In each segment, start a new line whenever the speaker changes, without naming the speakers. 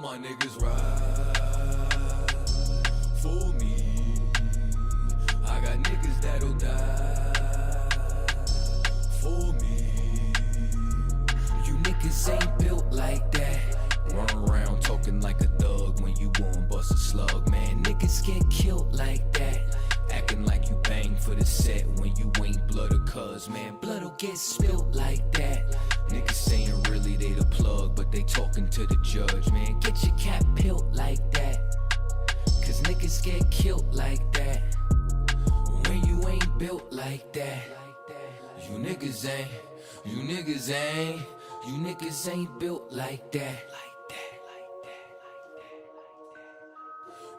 my niggas ride for me. I got niggas that'll die for me. You niggas ain't built like that. Run around talking like a thug when you won't bust a slug, man. Niggas get killed like that. Acting like you bang for the set when you ain't blood or cuz, man. Blood'll get spilled like that. Niggas saying really they the plug, but they talking to the judge, man. Get your cap peeled like that, cause niggas get killed like that. When you ain't built like that, you niggas ain't built like that.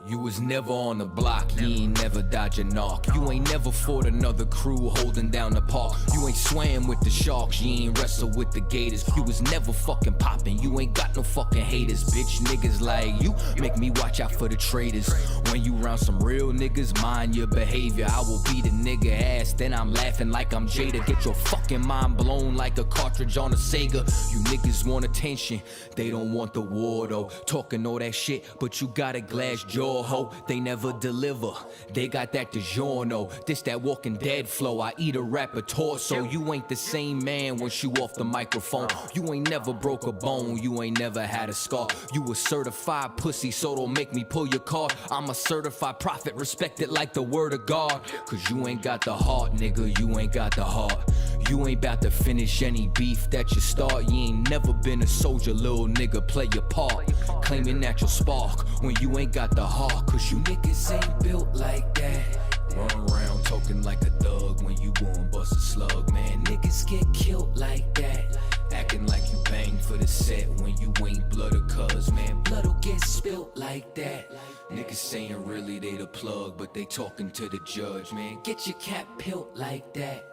You was never on the block, you ain't never dodge a knock. You ain't never fought another crew holding down the park. You ain't swam with the sharks, you ain't wrestled with the gators. You was never fucking popping, you ain't got no fucking haters. Bitch, niggas like you make me watch out for the traitors. When you round some real niggas, mind your behavior. I will beat a nigga ass, then I'm laughing like I'm Jada. Get your fucking mind blown like a cartridge on a Sega. You niggas want attention, they don't want the war though. Talking all that shit, but you got a glass jaw. Ho, they never deliver. They got that DiGiorno. This that Walking Dead flow. I eat a rapper torso. You ain't the same man once you off the microphone. You ain't never broke a bone. You ain't never had a scar. You a certified pussy, so don't make me pull your card. I'm a certified prophet, respected like the word of God. Cause you ain't got the heart, nigga. You ain't got the heart. You ain't about to finish any beef that you start. You ain't never been a soldier, little nigga. Play your part. Claiming that you'll spark when you ain't got the heart. Cause you niggas ain't built like that. Run around talking like a thug when you won't bust a slug, man. Niggas get killed like that. Acting like you bang for the set when you ain't blood or cuz, man. Blood'll get spilled like that. Niggas saying really they the plug, but they talking to the judge, man. Get your cap peeled like that,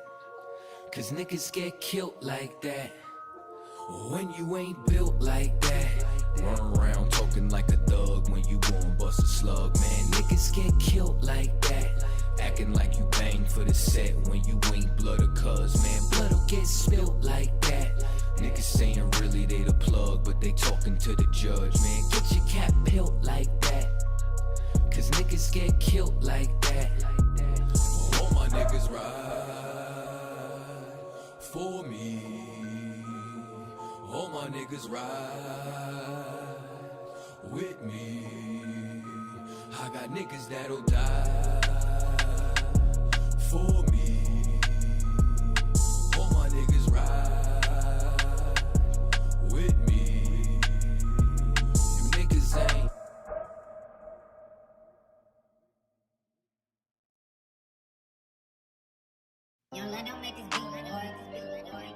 cause niggas get killed like that. When you ain't built like that. Run around talking like a thug when you won't bust a slug, man. Niggas get killed like that. Acting like you bang for the set when you ain't blood or cuz, man. Blood'll get spilled like that. Niggas saying really they the plug, but they talking to the judge, man. Get your cap peeled like that, cause niggas get killed like that. All my niggas ride for me. All my niggas ride with me. I got niggas that'll die for me. All my niggas ride with me. You niggas ain't.
Yo, let them make this beat,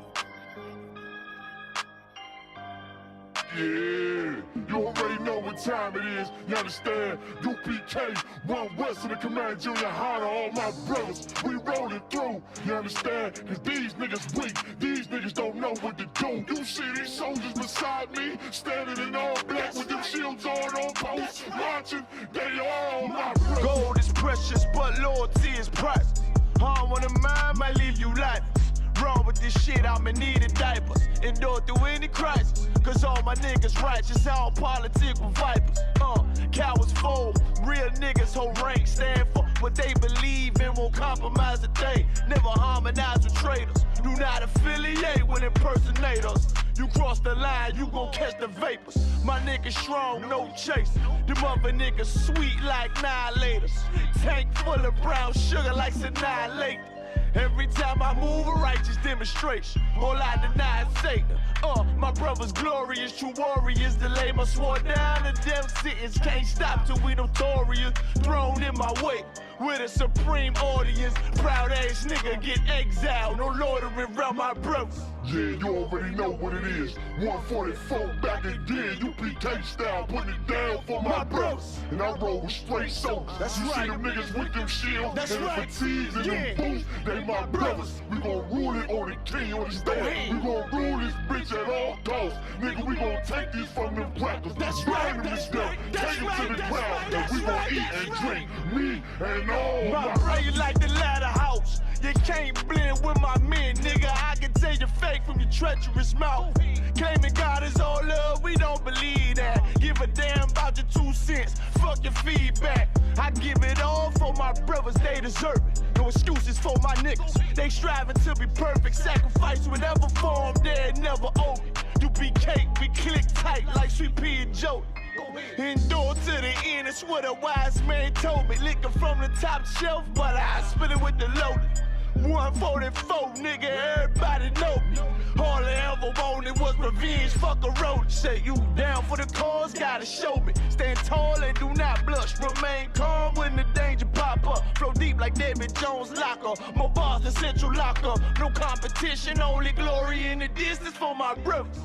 Yeah, you already know what time it is, you understand? UPK, One West of the Command Junior High to all my brothers, we rolling through, you understand? Cause these niggas weak, these niggas don't know what to do. You see these soldiers beside me, standing in all black with them shields on post, marching, they all my brothers.
Gold is precious, but loyalty is priceless. Harm on the mind might leave you lifeless. Wrong with this shit, I'ma need a diapers. Endure through any crisis, cause all my niggas righteous. I don't politic with vipers. Cowards fold, real niggas hold rank, stand for what they believe in, won't compromise a day. Never harmonize with traitors, do not affiliate with impersonators. You cross the line, you gon' catch the vapors. My niggas strong, no chase. Them other niggas sweet like annihilators. Tank full of brown sugar like annihilate. Every time I move, a righteous demonstration. All I deny is Satan. My brother's glorious, true warriors. Delay my sword down to them sentence. Can't stop till we notorious. Thrown in my way with a supreme audience. Proud ass nigga get exiled. No loitering around my brothers.
Yeah, you already know what it is. 144 back again, UPK style, putting it down for my brothers. And I roll with straight soldiers.
That's
you
right.
See them niggas with them shields
That's
and
right.
the fatigues and them boots. They my brothers. We gon' rule it on the king, understand? We gon' rule this bitch at all costs. Nigga, we gon' take these from them crackers.
That's right. That's right.
Take them to the ground. And we gon' eat and drink. Me and all
My
my
brother like the ladder house. You can't blend with my men, nigga. I can tell you fake from your treacherous mouth. Claiming God is all love, we don't believe that. Give a damn about your 2 cents. Fuck your feedback. I give it all for my brothers, they deserve it. No excuses for my niggas. They striving to be perfect. Sacrifice whatever form, they're never over. UPK, we click tight like Sweet Pea and Joe. Endure to the end, it's what a wise man told me. Licking from the top shelf, but I spit it with the loaded. 144, nigga, everybody know me. All I ever wanted was revenge, fuck a road. Say you down for the cause, gotta show me. Stand tall and do not blush. Remain calm when the danger pop up. Flow deep like David Jones locker. More bars than Central Locker. No competition, only glory in the distance for my brothers.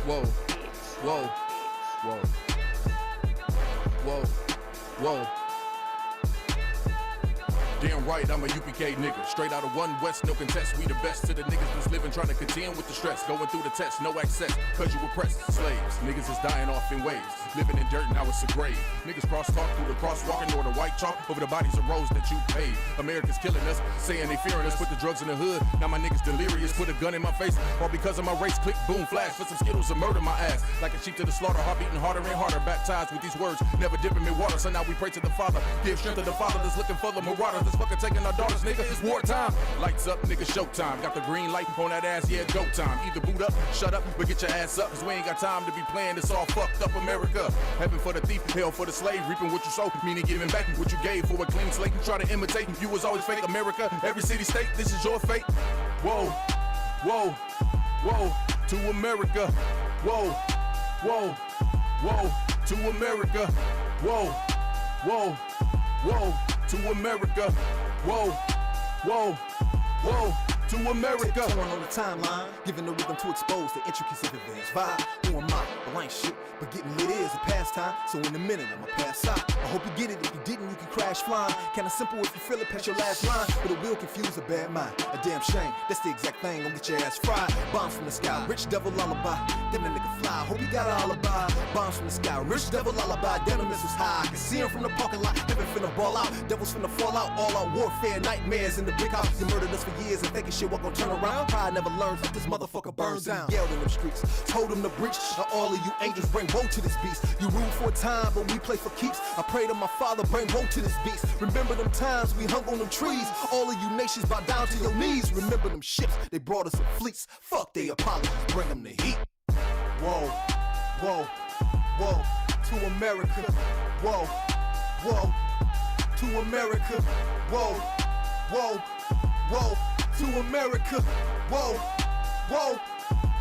Whoa, whoa, whoa, whoa, whoa. Damn right, I'm a UPK nigga. Straight out of 1 West, no contest. We the best to the niggas that's living, trying to contend with the stress. Going through the test, no access, cause you oppressed. Slaves, niggas is dying off in waves. Living in dirt, now it's a grave. Niggas cross-talk through the crosswalking or the white chalk over the bodies of roads that you paid. America's killing us, saying they fearing us. Put the drugs in the hood, now my niggas delirious. Put a gun in my face, all because of my race. Click, boom, flash, for some Skittles and murder my ass. Like a sheep to the slaughter, heart beating harder and harder. Baptized with these words, never dipping in water. So now we pray to the Father, give strength to the Father that's looking for the marauders. That's fucking taking our daughters, nigga, it's wartime. Lights up, nigga, showtime. Got the green light on that ass, yeah, go time. Either boot up, shut up, but get your ass up. Cause we ain't got time to be playing this all fucked up America. Heaven for the thief, hell for the slave. Reaping what you sow, meaning giving back what you gave for a clean slate. You try to imitate, you was always fake. America, every city, state, this is your fate. Whoa, whoa, whoa, to America. Whoa, whoa, whoa, to America. Whoa, whoa, whoa, to America. Whoa, whoa, whoa, to America.
Touring on the timeline, giving the rhythm to expose the intricacies of events. Vibe, who am I? Well, I ain't shit, but getting lit is a pastime. So in a minute, I'ma pass out. I hope you get it. If you didn't, you can crash flying. Kinda simple if you feel it past your last line, but it will confuse a bad mind. A damn shame. That's the exact thing. Gonna get your ass fried. Bombs from the sky, rich devil lullaby. Damn, that nigga fly. Hope you got an alibi. Bombs from the sky, rich devil lullaby. Damn, the missiles high. I can see him from the parking lot. Heaven finna ball out. Devils finna fall out. All out warfare, nightmares in the big house. You murdered us for years and thinking shit wasn't gonna turn around. Pride never learns. This motherfucker burns down. Yelled in them streets. Told them to breach. Now all of you angels bring woe to this beast. You rule for a time, but we play for keeps. I pray to my Father, bring woe to this beast. Remember them times we hung on them trees. All of you nations bow down to your knees. Remember them ships, they brought us in fleets. Fuck they apologies, bring them the heat. Whoa, whoa, whoa, to America. Whoa, whoa, to America. Whoa, whoa, whoa, to America. Whoa, whoa,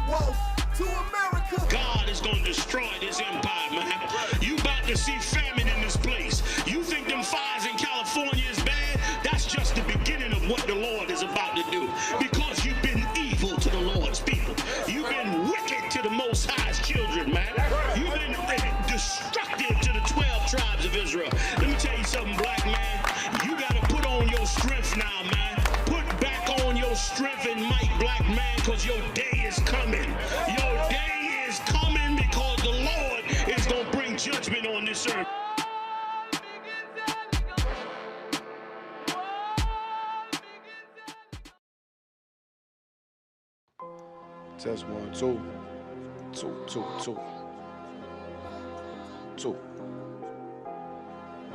whoa, to America.
God is going to destroy this empire, man. You about to see famine in this place. You think them fires in California is bad? That's just the beginning of what the Lord is about to do. Because you've been evil to the Lord's people. You've been wicked to the Most High's children, man. You've been destructive to the 12 tribes of Israel. Let me tell you something, black man. You got to put on your strength now, man. Put back on your strength and might, black man, because your day is coming. Your day is coming because the Lord is going to bring judgment on this earth.
Test 1, 2. 2, 2, 2. 2.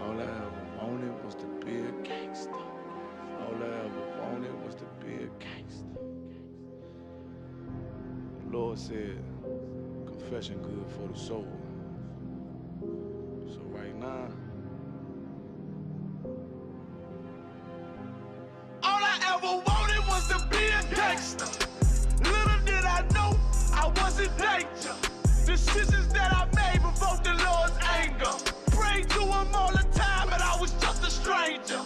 All I ever wanted was to be a gangster. All I ever wanted was to be a gangster. The Lord said, confession good for the soul. So right now,
All I ever wanted was to be a gangster. Little did I know I was in danger. The Decisions that I made provoked the Lord's anger. Prayed to him all the time, but I was just a stranger.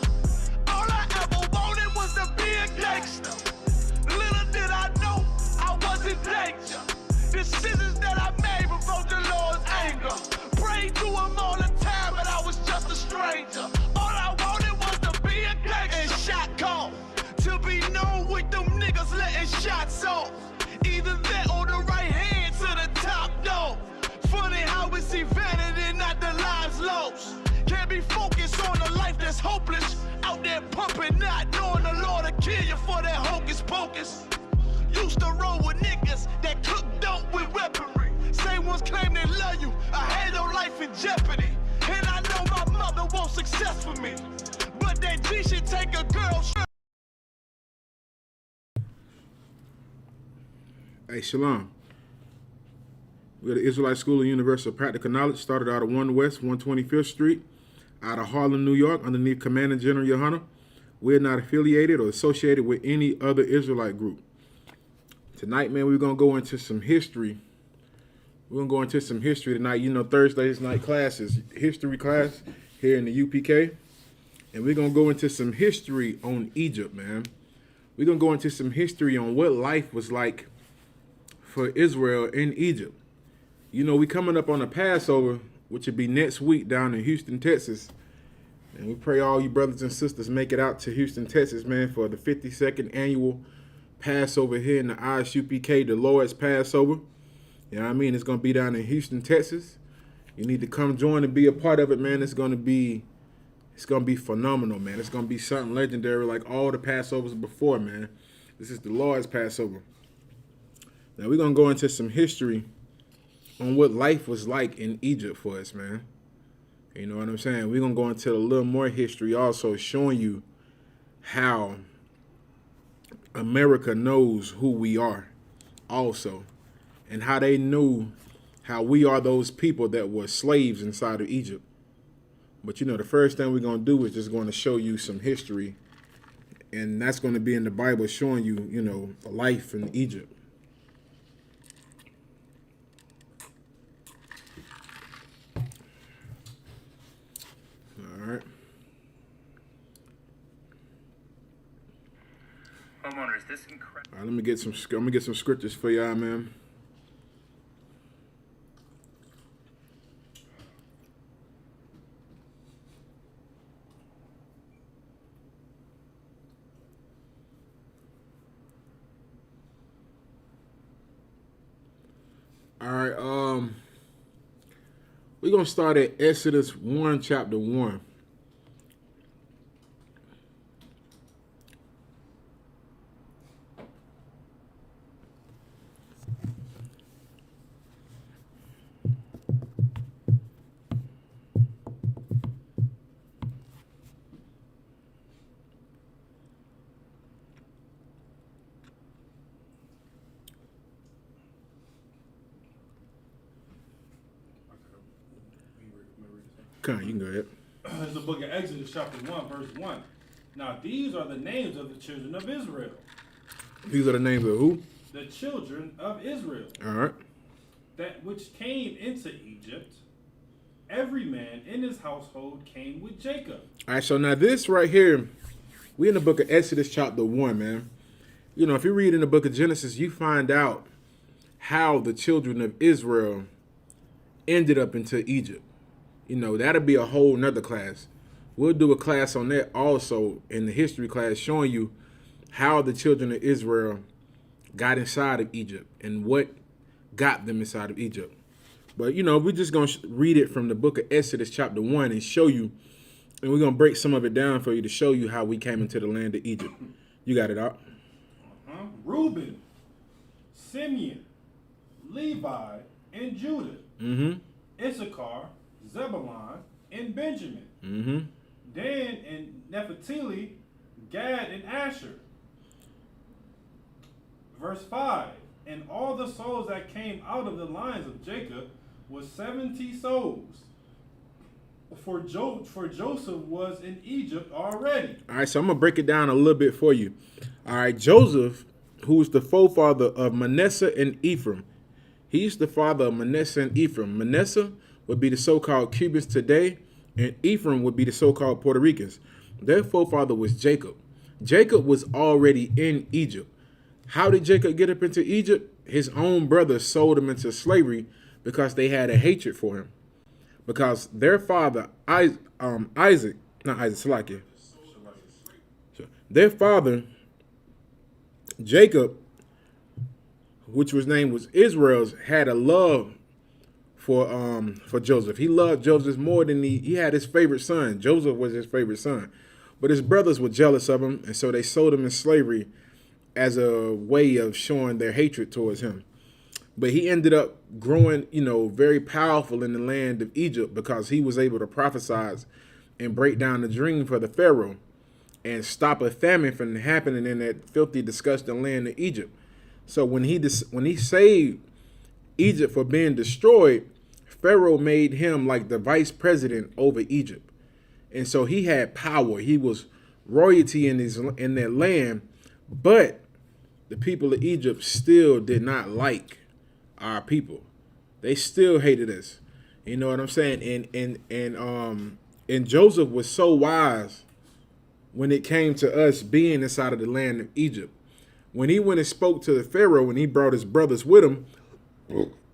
All I ever wanted was to be a gangster. Little did I know I was in danger. Decisions that I made provoked the Lord's anger. Prayed to him all the time, but I was just a stranger. All I wanted was to be a gangster. And shot call to be known with them niggas letting shots off. Either that or the right hand to the top dog. Funny how we see vanity, not the lives lost. Can't be focused on a life that's hopeless. Out there pumping, not knowing the Lord will kill you for that hocus pocus. Used to roll with niggas that cook dope with weaponry. Same ones claim they love you. I had your life in jeopardy. And I know my mother wants success for me. But that G should take a girl.
Hey, Shalom. We got the Israelite School of Universal Practical Knowledge, started out of 1 West 125th Street, out of Harlem, New York, underneath Commanding General Yohana. We're not affiliated or associated with any other Israelite group. Tonight, man, we're going to go into some history. We're going to go into some history tonight. You know, Thursday's night class is history class here in the UPK. And we're going to go into some history on Egypt, man. We're going to go into some history on what life was like for Israel in Egypt. You know, we coming up on the Passover, which will be next week down in Houston, Texas. And we pray all you brothers and sisters make it out to Houston, Texas, man, for the 52nd annual Passover here in the ISUPK, the Lord's Passover. You know what I mean? It's going to be down in Houston, Texas. You need to come join and be a part of it, man. It's going to be phenomenal, man. It's going to be something legendary like all the Passovers before, man. This is the Lord's Passover. Now we're going to go into some history on what life was like in Egypt for us, man. You know what I'm saying? We're going to go into a little more history also, showing you how America knows who we are also, and how they knew how we are those people that were slaves inside of Egypt. But, you know, the first thing we're going to do is just going to show you some history, and that's going to be in the Bible showing you, you know, life in Egypt. All right.
Homeowners, this incredible.
All right, let me get some scriptures for y'all, man. All right, we're gonna start at Exodus 1, chapter 1. Come on, you can go ahead.
It's the book of Exodus, chapter 1, verse 1. Now, these are the names of the children of Israel.
These are the names of who?
The children of Israel.
All right.
That which came into Egypt, every man in his household came with Jacob.
All right, so now this right here, we in the book of Exodus, chapter 1, man. You know, if you read in the book of Genesis, you find out how the children of Israel ended up into Egypt. You know, that'll be a whole nother class. We'll do a class on that also in the history class, showing you how the children of Israel got inside of Egypt and what got them inside of Egypt. But, you know, we're just going to read it from the book of Exodus chapter 1 and show you, and we're going to break some of it down for you to show you how we came into the land of Egypt. You got it out.
Reuben, Simeon, Levi, and Judah.
Mm-hmm.
Issachar, Zebulun, and Benjamin.
Mm-hmm.
Dan and Naphtali, Gad and Asher. Verse 5, and all the souls that came out of the lines of Jacob was 70 souls. For Joseph was in Egypt already.
All right, so I'm going to break it down a little bit for you. All right, Joseph, who was the forefather of Manasseh and Ephraim, He's the father of Manasseh and Ephraim. Manasseh would be the so-called Cubans today, and Ephraim would be the so-called Puerto Ricans. Their forefather was Jacob. Jacob was already in Egypt. How did Jacob get up into Egypt? His own brothers sold him into slavery because they had a hatred for him. Because their father, their father, Jacob, which his name was Israel's, had a love for Joseph. He loved Joseph more than he had his favorite son. Joseph was his favorite son. But his brothers were jealous of him, and so they sold him in slavery as a way of showing their hatred towards him. But he ended up growing, very powerful in the land of Egypt because he was able to prophesy and break down the dream for the Pharaoh and stop a famine from happening in that filthy, disgusting land of Egypt. So when he saved Egypt for being destroyed, Pharaoh made him like the vice president over Egypt. And so he had power. He was royalty in their land, but the people of Egypt still did not like our people. They still hated us. You know what I'm saying? And Joseph was so wise when it came to us being inside of the land of Egypt. When he went and spoke to the Pharaoh and he brought his brothers with him,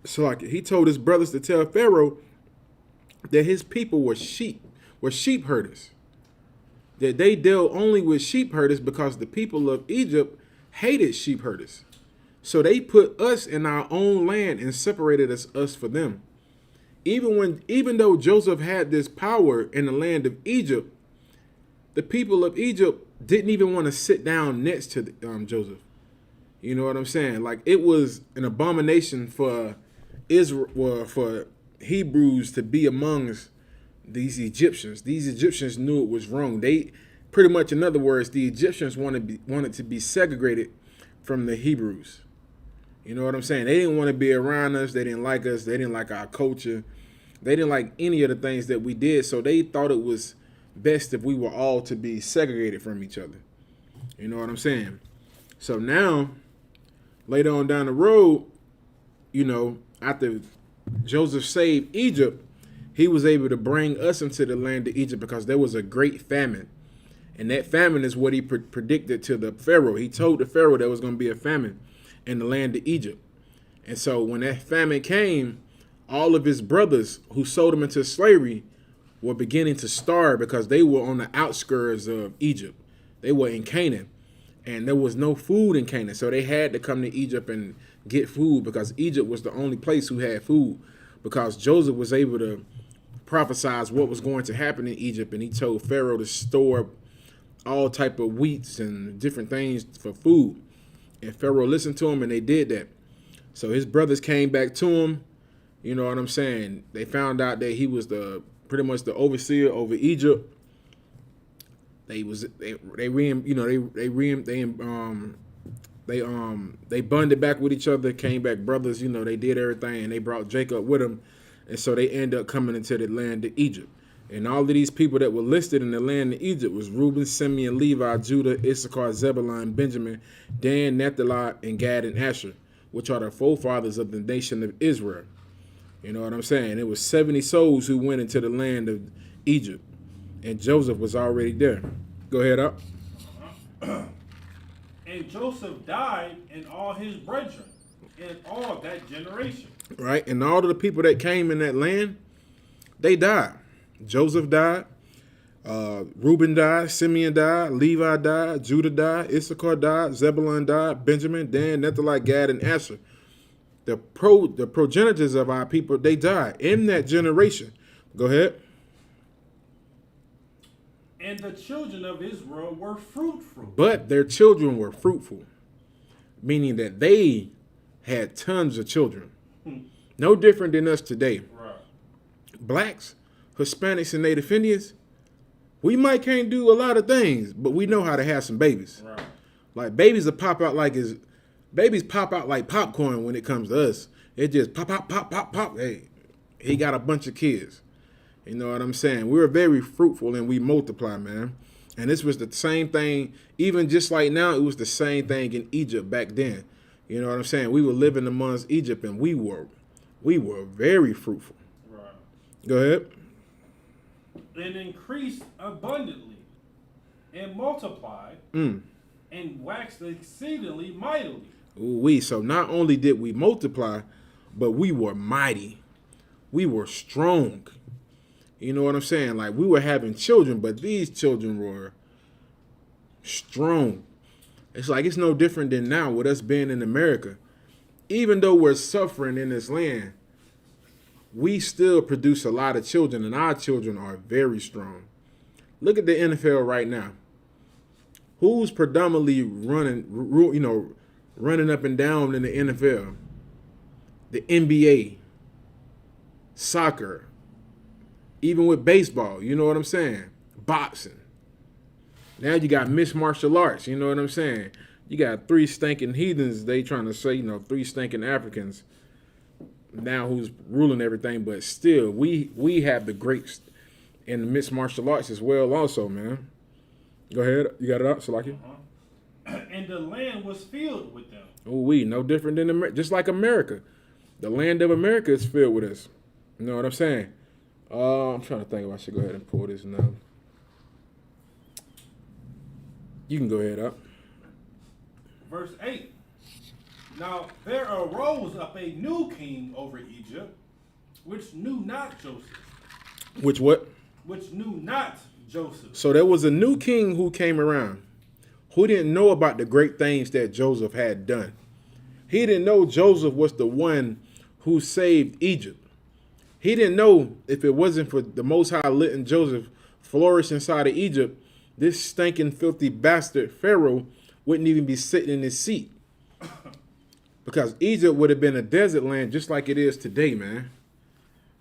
so like he told his brothers to tell Pharaoh that his people were sheep herders. That they dealt only with sheep herders because the people of Egypt hated sheep herders. So they put us in our own land and separated us for them. Even though Joseph had this power in the land of Egypt, the people of Egypt didn't even want to sit down next to Joseph. You know what I'm saying? Like, it was an abomination for Israel, for Hebrews to be amongst these Egyptians. These Egyptians knew it was wrong. They pretty much, in other words, the Egyptians wanted to be segregated from the Hebrews. You know what I'm saying? They didn't want to be around us. They didn't like us. They didn't like our culture. They didn't like any of the things that we did. So they thought it was best if we were all to be segregated from each other. You know what I'm saying? So now, later on down the road, after Joseph saved Egypt, he was able to bring us into the land of Egypt because there was a great famine. And that famine is what he predicted to the Pharaoh. He told the Pharaoh there was going to be a famine in the land of Egypt. And so when that famine came, all of his brothers who sold him into slavery were beginning to starve because they were on the outskirts of Egypt. They were in Canaan, and there was no food in Canaan. So they had to come to Egypt and get food because Egypt was the only place who had food, because Joseph was able to prophesy what was going to happen in Egypt. And he told Pharaoh to store all type of wheats and different things for food. And Pharaoh listened to him, and they did that. So his brothers came back to him. You know what I'm saying? They found out that he was pretty much the overseer over Egypt. They bonded back with each other, came back brothers. They did everything, and they brought Jacob with them, and so they ended up coming into the land of Egypt. And all of these people that were listed in the land of Egypt was Reuben, Simeon, Levi, Judah, Issachar, Zebulun, Benjamin, Dan, Naphtali, and Gad and Asher, which are the forefathers of the nation of Israel. You know what I'm saying? It was 70 souls who went into the land of Egypt, and Joseph was already there. Go ahead, up.
And Joseph died, and all his brethren, and all that generation.
Right, and all of the people that came in that land, they died. Joseph died, Reuben died, Simeon died, Levi died, Judah died, Issachar died, Zebulun died, Benjamin, Dan, Naphtali, Gad, and Asher. The progenitors of our people, they died in that generation. Go ahead.
And the children of Israel were fruitful.
But their children were fruitful, meaning that they had tons of children. No different than us today.
Right.
Blacks, Hispanics, and Native Indians, we might can't do a lot of things, but we know how to have some babies.
Right.
Like babies pop out like popcorn when it comes to us. It just pop, pop, pop, pop, pop. Hey, he got a bunch of kids. You know what I'm saying? We were very fruitful and we multiply, man. And this was the same thing, even just like now, it was the same thing in Egypt back then. You know what I'm saying? We were living amongst Egypt, and we were very fruitful.
Right.
Go ahead.
And increased abundantly, and multiplied, and waxed exceedingly mightily.
Ooh-wee. So not only did we multiply, but we were mighty. We were strong. You know what I'm saying? Like, we were having children, but these children were strong. It's like it's no different than now with us being in America. Even though we're suffering in this land, we still produce a lot of children, and our children are very strong. Look at the NFL right now. Who's predominantly running up and down in the NFL? The NBA, soccer, even with baseball, you know what I'm saying? Boxing. Now you got mixed martial arts, you know what I'm saying? You got 3 stinking heathens, they trying to say, 3 stinking Africans now who's ruling everything, but still, we have the greats in the mixed martial arts as well also, man. Go ahead. You got it up, Salaki?
And the land was filled with them.
Oh, no different than America. Just like America. The land of America is filled with us. You know what I'm saying? I'm trying to think if I should go ahead and pull this now. You can go ahead up.
Verse 8. Now there arose up a new king over Egypt, which knew not Joseph.
Which what?
Which knew not Joseph.
So there was a new king who came around who didn't know about the great things that Joseph had done. He didn't know Joseph was the one who saved Egypt. He didn't know if it wasn't for the Most High letting Joseph flourish inside of Egypt, this stinking, filthy bastard Pharaoh wouldn't even be sitting in his seat. Because Egypt would have been a desert land just like it is today, man.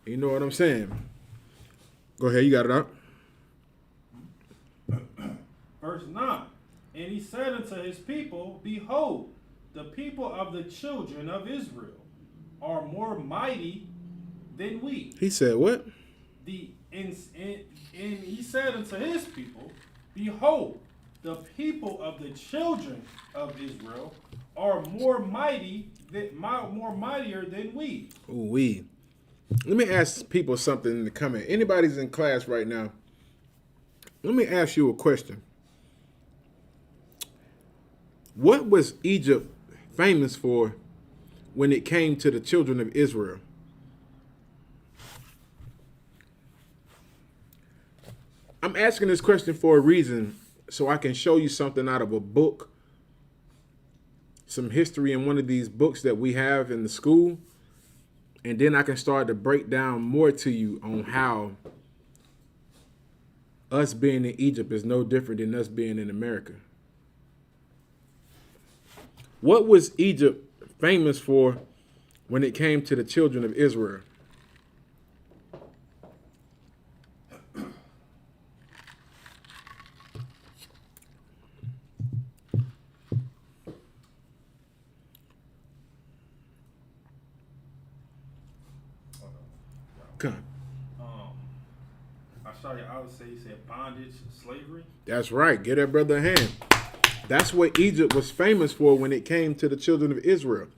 You know what I'm saying? Go ahead, you got it up.
Verse 9. And he said unto his people, behold, the people of the children of Israel are more mighty than we.
He said what?
And he said unto his people, behold, the people of the children of Israel are more mightier than we.
Ooh, we. Let me ask people something in the comment. Anybody's in class right now? Let me ask you a question. What was Egypt famous for when it came to the children of Israel? I'm asking this question for a reason, so I can show you something out of a book, some history in one of these books that we have in the school, and then I can start to break down more to you on how us being in Egypt is no different than us being in America. What was Egypt famous for when it came to the children of Israel? Come.
I would say he said bondage, slavery.
That's right. Get that brother a hand. That's what Egypt was famous for when it came to the children of Israel.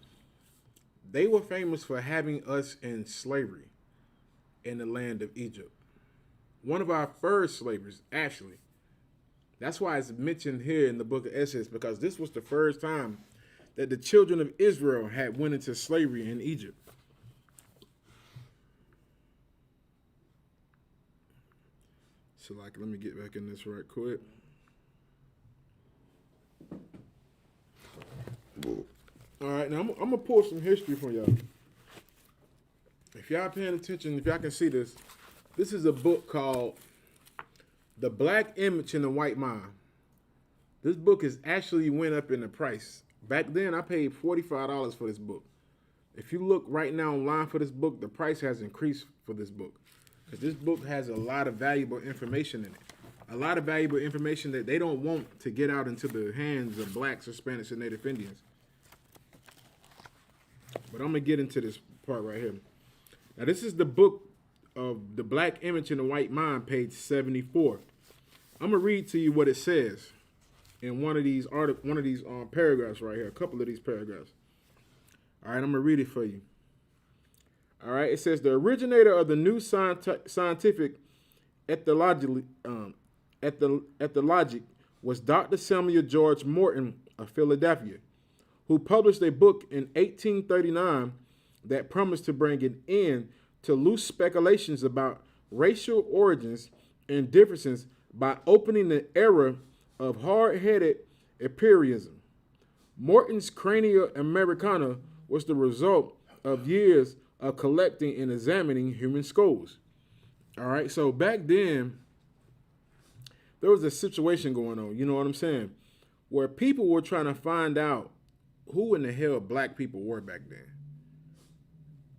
They were famous for having us in slavery in the land of Egypt. One of our first slavers, actually. That's why it's mentioned here in the book of Exodus, because this was the first time that the children of Israel had went into slavery in Egypt. So, let me get back in this right quick. All right, now I'm going to pull some history for y'all. If y'all paying attention, if y'all can see this, this is a book called The Black Image in the White Mind. This book has actually went up in the price. Back then, I paid $45 for this book. If you look right now online for this book, the price has increased for this book. Because this book has a lot of valuable information in it. A lot of valuable information that they don't want to get out into the hands of blacks, Hispanics, and Native Indians. But I'm going to get into this part right here. Now, this is the book of The Black Image in the White Mind, page 74. I'm going to read to you what it says in one of these paragraphs right here, a couple of these paragraphs. All right, I'm gonna read it for you. All right, it says the originator of the new scientific ethologic was Dr. Samuel George Morton of Philadelphia, who published a book in 1839 that promised to bring an end to loose speculations about racial origins and differences by opening the era of hard-headed empiricism. Morton's Crania Americana was the result of years of collecting and examining human skulls. All right, so back then, there was a situation going on, you know what I'm saying, where people were trying to find out who in the hell black people were back then.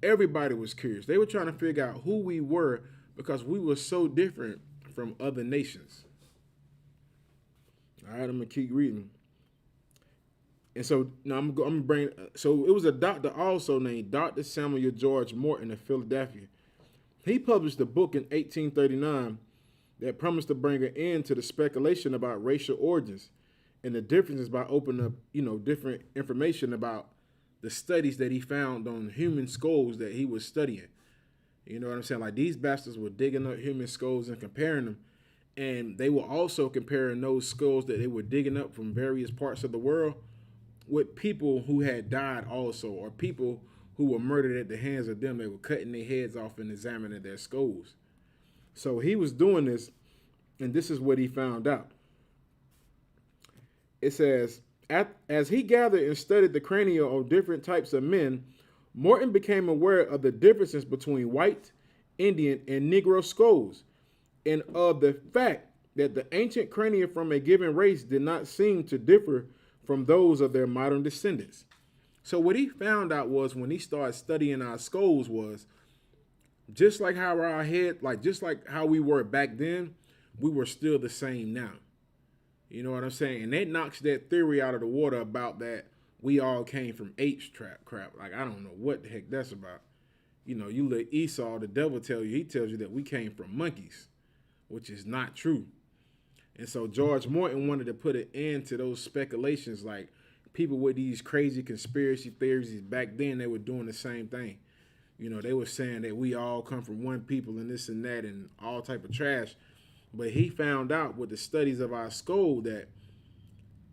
Everybody was curious. They were trying to figure out who we were because we were so different from other nations. All right, I'm gonna keep reading. And so now I'm gonna bring. So it was a doctor also named Dr. Samuel George Morton of Philadelphia. He published a book in 1839 that promised to bring an end to the speculation about racial origins and the differences by opening up, different information about the studies that he found on human skulls that he was studying. You know what I'm saying? Like these bastards were digging up human skulls and comparing them. And they were also comparing those skulls that they were digging up from various parts of the world with people who had died also, or people who were murdered at the hands of them. They were cutting their heads off and examining their skulls. So he was doing this, and this is what he found out. It says, as he gathered and studied the crania of different types of men, Morton became aware of the differences between white, Indian, and Negro skulls, and of the fact that the ancient crania from a given race did not seem to differ from those of their modern descendants. So what he found out was when he started studying our skulls was just like how our head, just like how we were back then, we were still the same now. You know what I'm saying? And that knocks that theory out of the water about that we all came from apes crap. Like, I don't know what the heck that's about. You let Esau, the devil, tell you, he tells you that we came from monkeys, which is not true. And so George Morton wanted to put an end to those speculations, like people with these crazy conspiracy theories back then, they were doing the same thing. They were saying that we all come from one people and this and that and all type of trash. But he found out with the studies of our skull that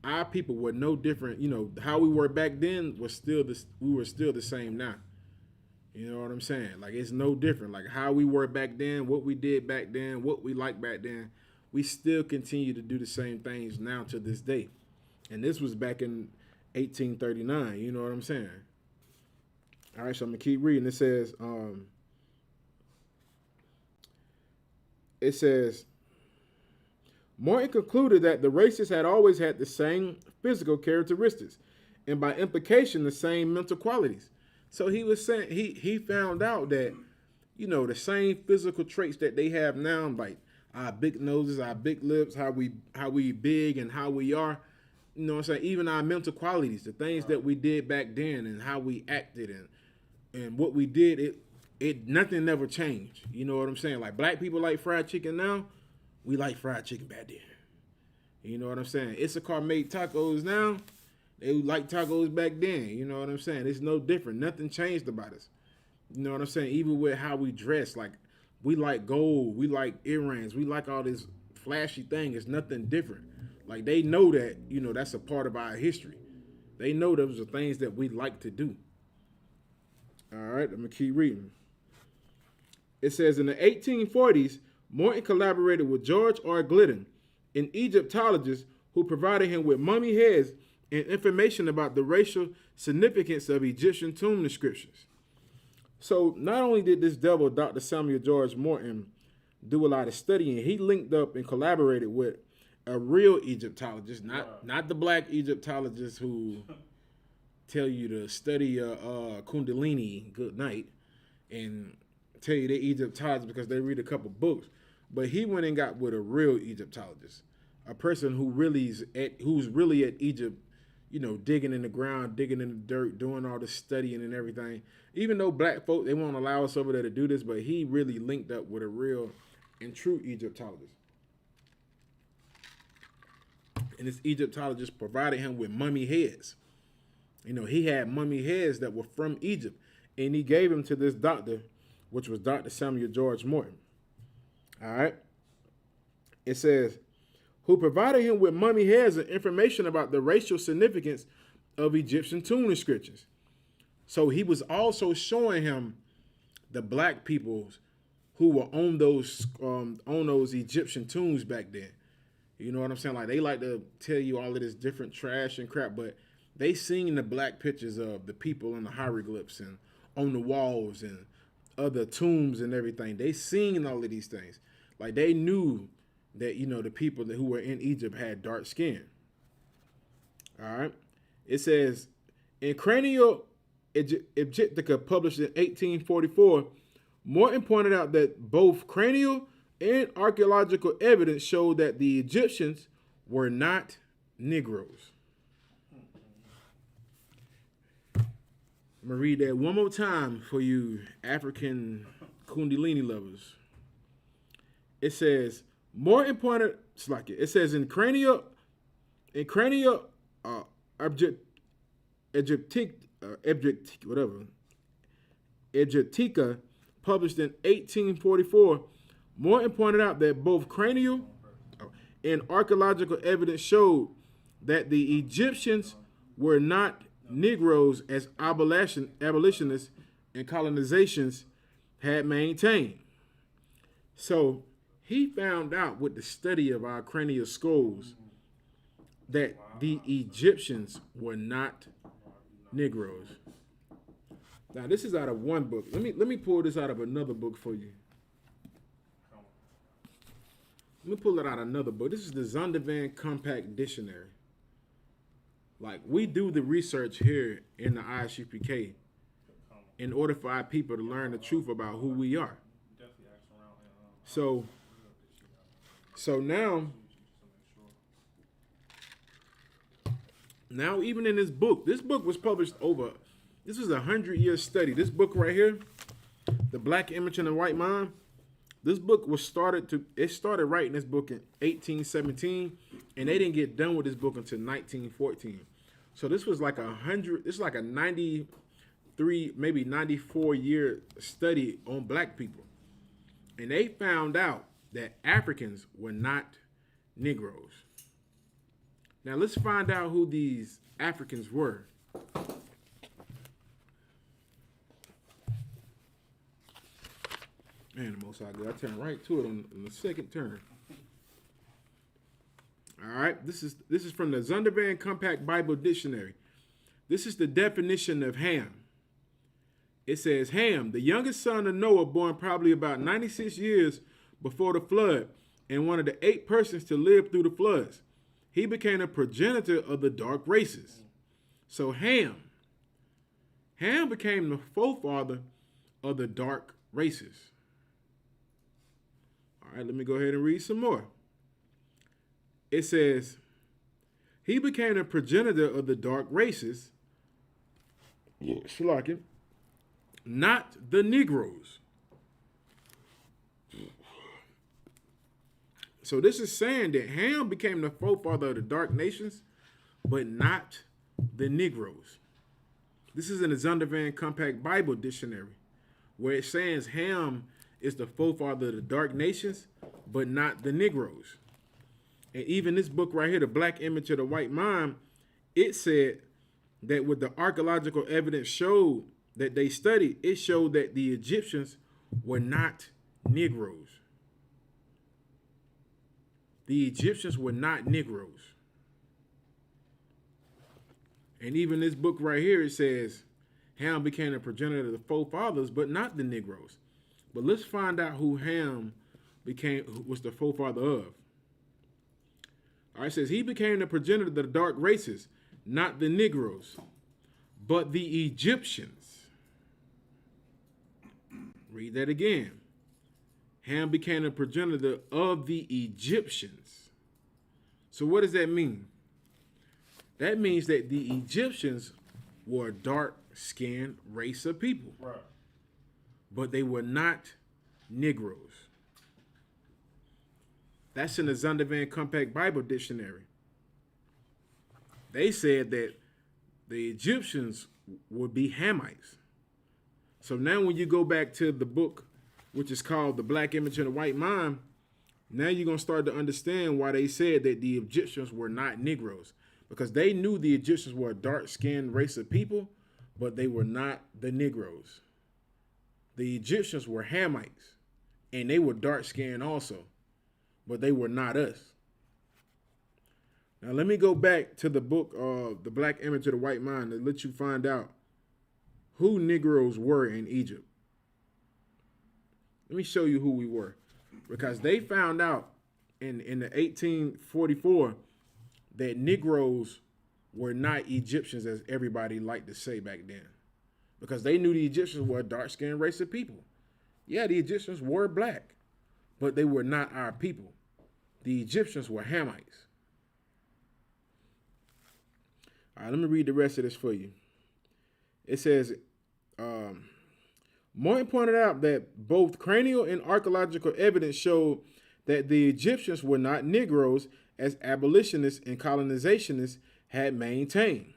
our people were no different. How we were back then was we were still the same now. You know what I'm saying? Like, it's no different. Like how we were back then, what we did back then, what we liked back then, we still continue to do the same things now to this day. And this was back in 1839. You know what I'm saying? All right, so I'm gonna keep reading. It says, Morton concluded that the races had always had the same physical characteristics, and by implication, the same mental qualities. So he was saying he found out that, the same physical traits that they have now, like our big noses, our big lips, how we big and how we are, what I'm saying? Even our mental qualities, the things that we did back then and how we acted and what we did, nothing never changed. You know what I'm saying? Like black people like fried chicken now, we like fried chicken back then. You know what I'm saying? Issachar made tacos now, they like tacos back then. You know what I'm saying? It's no different. Nothing changed about us. You know what I'm saying? Even with how we dress, like we like gold, we like earrings, we like all this flashy thing. It's nothing different. Like they know that, that's a part of our history. They know those are things that we like to do. All right, I'm gonna keep reading. It says in the 1840s, Morton collaborated with George R. Glidden, an Egyptologist who provided him with mummy heads and information about the racial significance of Egyptian tomb inscriptions. So not only did this devil, Dr. Samuel George Morton, do a lot of studying, he linked up and collaborated with a real Egyptologist, not the black Egyptologists who tell you to study Kundalini good night and tell you they're Egyptologists because they read a couple books. But he went and got with a real Egyptologist, a person who's really at Egypt, digging in the ground, digging in the dirt, doing all the studying and everything. Even though black folk, they won't allow us over there to do this, but he really linked up with a real and true Egyptologist. And this Egyptologist provided him with mummy heads. You know, he had mummy heads that were from Egypt, and he gave them to this doctor, which was Dr. Samuel George Morton. All right. It says, who provided him with mummy heads and information about the racial significance of Egyptian tomb inscriptions. So he was also showing him the black peoples who were on those Egyptian tombs back then. You know what I'm saying? Like, they like to tell you all of this different trash and crap, but they seen the black pictures of the people in the hieroglyphs and on the walls and other tombs and everything. They seen all of these things. Like, they knew that, you know, the people who were in Egypt had dark skin. All right. It says, in Cranial Egyptica, published in 1844, Morton pointed out that both cranial and archaeological evidence showed that the Egyptians were not Negroes. I'm going to read that one more time for you African Kundalini lovers. It says, Morton pointed, it says in Cranial Egyptica, published in 1844, Morton pointed out that both cranial and archaeological evidence showed that the Egyptians were not Negroes as abolitionists and colonizations had maintained. So he found out with the study of our cranial skulls that the Egyptians were not Negroes. Now, this is out of one book. Let me pull this out of another book for you. Let me pull it out of another book. This is the Zondervan Compact Dictionary. Like, we do the research here in the ISUPK in order for our people to learn the truth about who we are. So now even in this book was published this was a 100-year study. This book right here, The Black Image and the White Mind, this book started writing this book in 1817, and they didn't get done with this book until 1914. So this was like a 93, maybe 94-year study on black people. And they found out that Africans were not Negroes. Now let's find out who these Africans were. Man, the most I good. I turn right to it on the second turn. All right, this is from the Zondervan Compact Bible Dictionary. This is the definition of Ham. It says, Ham, the youngest son of Noah, born probably about 96 years before the flood, and one of the 8 persons to live through the floods. He became a progenitor of the dark races. So Ham became the forefather of the dark races. All right, let me go ahead and read some more. It says, he became a progenitor of the dark races, not the Negroes. So this is saying that Ham became the forefather of the dark nations, but not the Negroes. This is in the Zondervan Compact Bible Dictionary, where it says Ham is the forefather of the dark nations, but not the Negroes. And even this book right here, The Black Image of the White Mind, it said that with the archaeological evidence showed that they studied, it showed that the Egyptians were not Negroes. The Egyptians were not Negroes. And even this book right here, it says Ham became a progenitor of the forefathers, but not the Negroes. But let's find out who Ham was the forefather of. All right, it says he became the progenitor of the dark races, not the Negroes, but the Egyptians. Read that again. Ham became the progenitor of the Egyptians. So what does that mean? That means that the Egyptians were a dark-skinned race of people. Right. But they were not Negroes. That's in the Zondervan Compact Bible Dictionary. They said that the Egyptians would be Hamites. So now when you go back to the book, which is called The Black Image and the White Mind, now you're going to start to understand why they said that the Egyptians were not Negroes. Because they knew the Egyptians were a dark-skinned race of people, but they were not the Negroes. The Egyptians were Hamites, and they were dark-skinned also, but they were not us. Now let me go back to the book of The Black Image of the White Mind to let you find out who Negroes were in Egypt. Let me show you who we were. Because they found out in the 1844 that Negroes were not Egyptians as everybody liked to say back then. Because they knew the Egyptians were a dark-skinned race of people. Yeah, the Egyptians were black, but they were not our people. The Egyptians were Hamites. All right, let me read the rest of this for you. It says, Morton pointed out that both cranial and archaeological evidence showed that the Egyptians were not Negroes as abolitionists and colonizationists had maintained,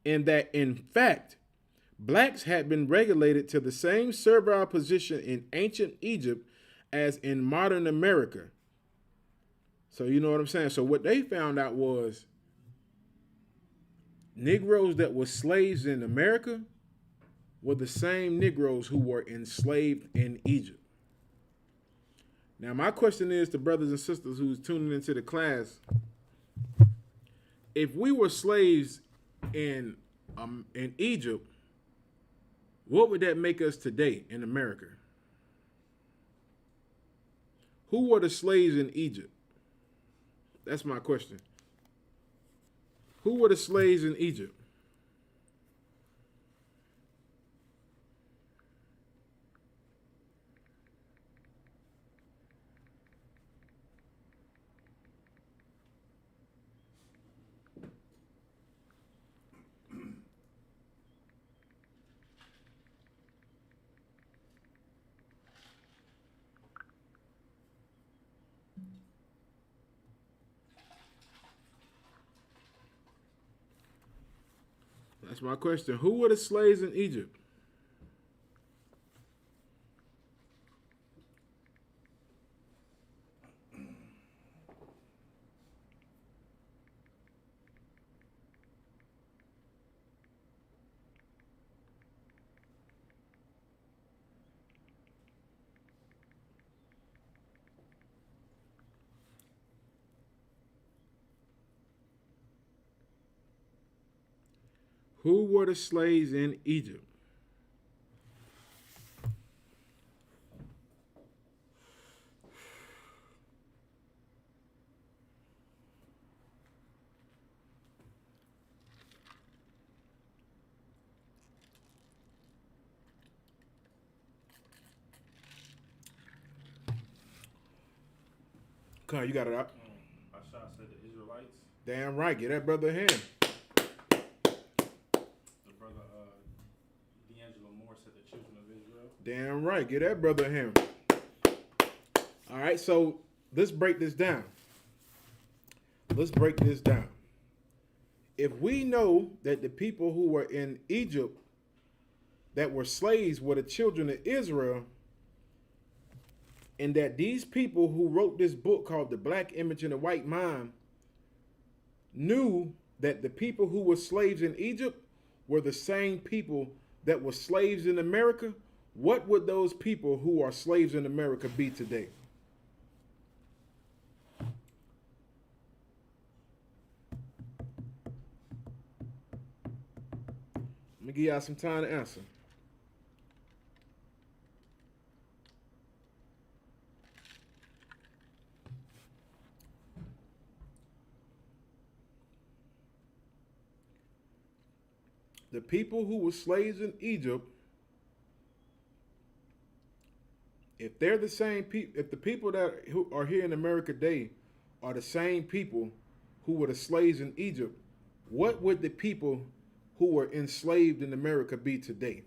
and that, in fact, blacks had been regulated to the same servile position in ancient Egypt as in modern America. So you know what I'm saying? So what they found out was Negroes that were slaves in America were the same Negroes who were enslaved in Egypt. Now, my question is to brothers and sisters who's tuning into the class, if we were slaves in Egypt, what would that make us today in America? Who were the slaves in Egypt? That's my question. Who were the slaves in Egypt? That's my question. Who were the slaves in Egypt? Who were the slaves in Egypt? Come on, you got it out.
I shot said the Israelites.
Damn right. Get that brother a hand.
The brother D'Angelo Moore said the children of Israel.
Damn right. Get that brother a hand. All right, so let's break this down. If we know that the people who were in Egypt that were slaves were the children of Israel, and that these people who wrote this book called The Black Image and the White Mind knew that the people who were slaves in Egypt were the same people that were slaves in America, what would those people who are slaves in America be today? Let me give y'all some time to answer. The people who were slaves in Egypt, if they're the same people, if the people who are here in America today are the same people who were the slaves in Egypt, what would the people who were enslaved in America be today?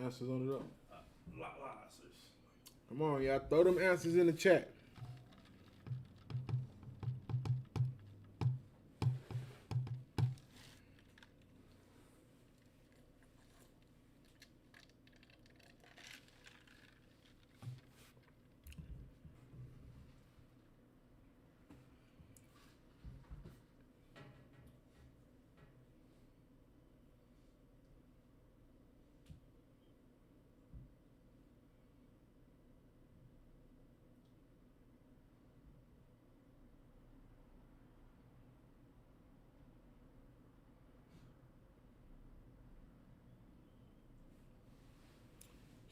answers on it up.
Answers.
Come on, y'all. Throw them answers in the chat.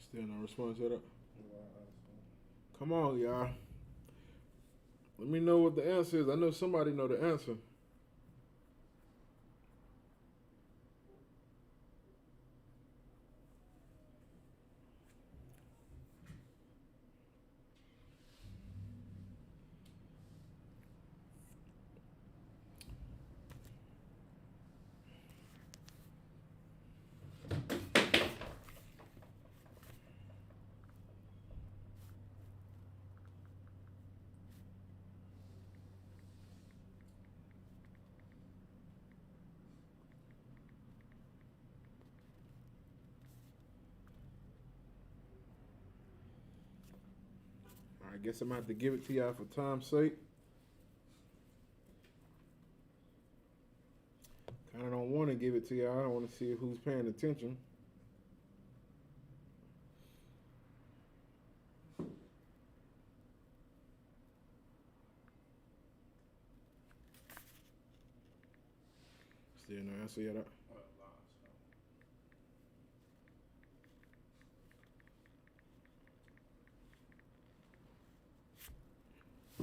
Still no response to that. Come on, y'all. Let me know what the answer is. I know somebody know the answer. I guess I'm gonna have to give it to y'all for time's sake. Kinda don't want to give it to y'all. I want to see who's paying attention. Still no answer yet.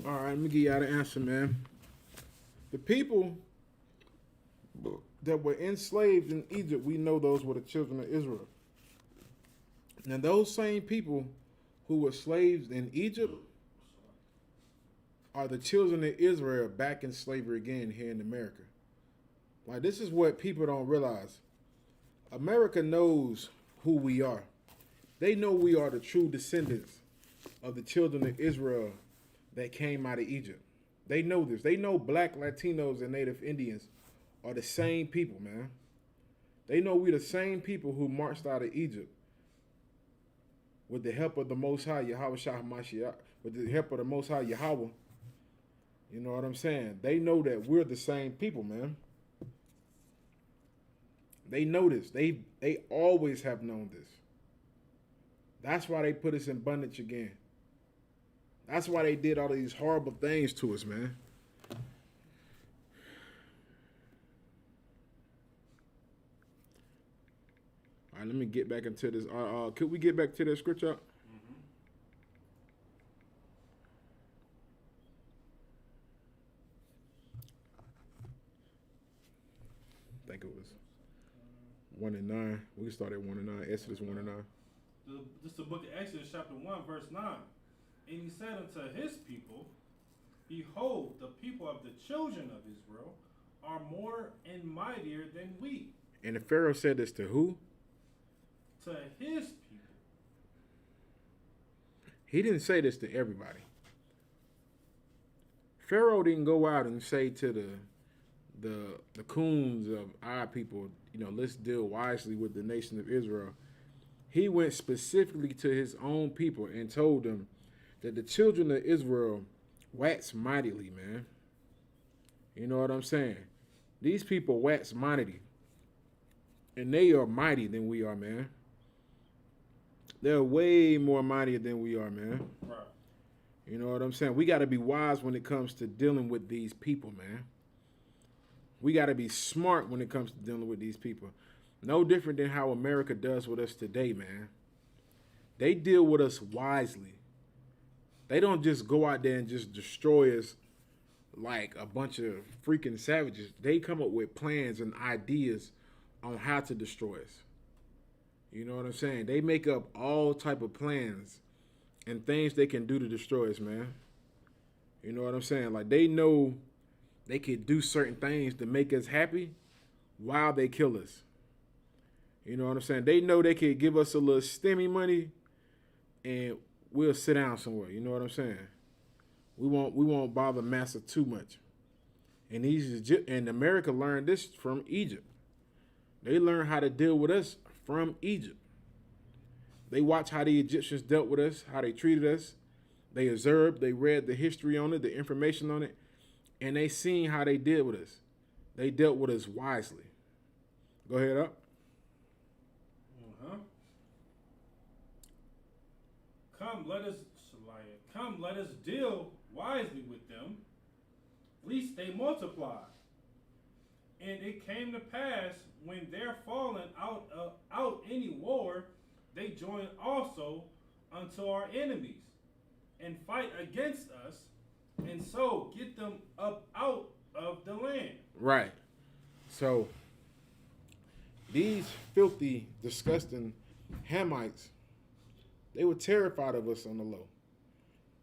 All right, let me give y'all the answer, man. The people that were enslaved in Egypt, we know those were the children of Israel. Now, those same people who were slaves in Egypt are the children of Israel back in slavery again here in America. Like, this is what people don't realize. America knows who we are. They know we are the true descendants of the children of Israel that came out of Egypt. They know this. They know black, Latinos, and Native Indians are the same people, man. They know we're the same people who marched out of Egypt with the help of the Most High, Yahweh Shah Mashiach, with the help of the Most High, Yahweh. You know what I'm saying? They know that we're the same people, man. They know this. They always have known this. That's why they put us in bondage again. That's why they did all of these horrible things to us, man. All right, let me get back into this. Could we get back to the scripture? I think it was 1 and 9. We can start at 1 and 9. Exodus 1 and 9.
This is the book of Exodus, chapter 1, verse 9. And he said unto his people, behold, the people of the children of Israel are more and mightier than we.
And the Pharaoh said this to who?
To his people.
He didn't say this to everybody. Pharaoh didn't go out and say to the coons of our people, you know, let's deal wisely with the nation of Israel. He went specifically to his own people and told them that the children of Israel wax mightily, man. You know what I'm saying? These people wax mightily. And they are mighty than we are, man. They're way more mightier than we are, man.
Right.
You know what I'm saying? We got to be wise when it comes to dealing with these people, man. We got to be smart when it comes to dealing with these people. No different than how America does with us today, man. They deal with us wisely. They don't just go out there and just destroy us like a bunch of freaking savages. They come up with plans and ideas on how to destroy us. You know what I'm saying? They make up all type of plans and things they can do to destroy us, man. You know what I'm saying? Like, they know they could do certain things to make us happy while they kill us. You know what I'm saying? They know they could give us a little stimmy money and we'll sit down somewhere. You know what I'm saying? We won't bother massa too much. And America learned this from Egypt. They learned how to deal with us from Egypt. They watched how the Egyptians dealt with us, how they treated us. They observed, they read the history on it, the information on it, and they seen how they dealt with us. They dealt with us wisely. Go ahead up.
Come, let us deal wisely with them, lest they multiply. And it came to pass, when they're fallen out any war, they join also unto our enemies, and fight against us, and so get them up out of the land.
Right. So these filthy, disgusting Hamites, they were terrified of us on the low.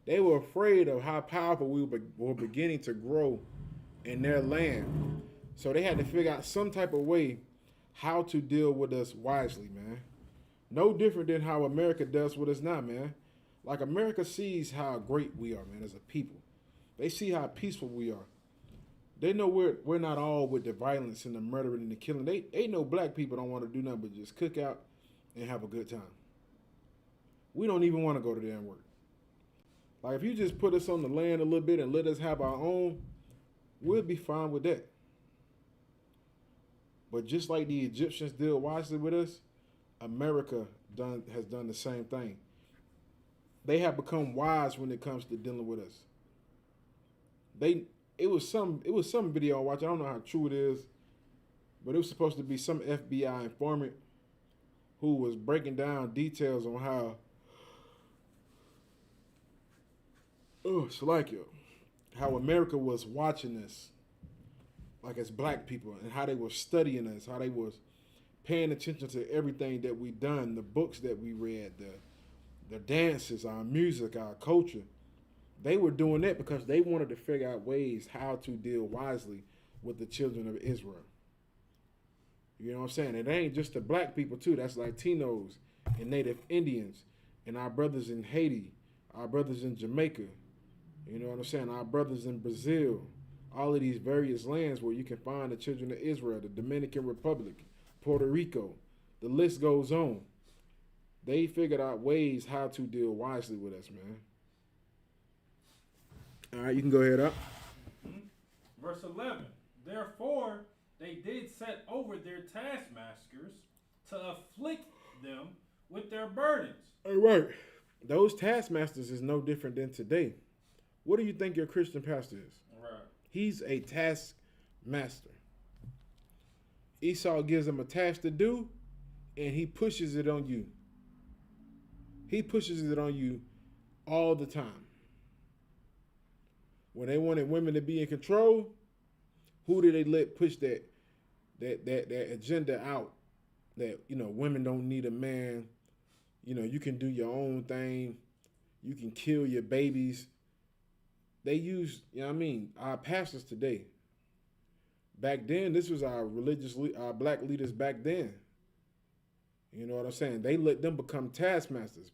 They were afraid of how powerful we were beginning to grow in their land. So they had to figure out some type of way how to deal with us wisely, man. No different than how America does with us now, man. Like, America sees how great we are, man, as a people. They see how peaceful we are. They know we're not all with the violence and the murdering and the killing. They know black people don't want to do nothing but just cook out and have a good time. We don't even want to go to damn work. Like, if you just put us on the land a little bit and let us have our own, we'll be fine with that. But just like the Egyptians deal wisely with us, America has done the same thing. They have become wise when it comes to dealing with us. It was some video I watched. I don't know how true it is, but it was supposed to be some FBI informant who was breaking down details on how America was watching us, like, as black people, and how they were studying us, how they was paying attention to everything that we done, the books that we read, the dances, our music, our culture. They were doing that because they wanted to figure out ways how to deal wisely with the children of Israel. You know what I'm saying? It ain't just the black people too. That's Latinos and Native Indians and our brothers in Haiti, our brothers in Jamaica. You know what I'm saying? Our brothers in Brazil. All of these various lands where you can find the children of Israel, the Dominican Republic, Puerto Rico. The list goes on. They figured out ways how to deal wisely with us, man. All right, you can go ahead up.
Verse 11. Therefore, they did set over their taskmasters to afflict them with their burdens.
All right. Those taskmasters is no different than today. What do you think your Christian pastor is?
Right.
He's a taskmaster. Esau gives him a task to do, and he pushes it on you. He pushes it on you all the time. When they wanted women to be in control, who did they let push that agenda out? That, you know, women don't need a man. You know, you can do your own thing. You can kill your babies. They use, you know what I mean, our pastors today. Back then, this was our black leaders back then. You know what I'm saying? They let them become taskmasters.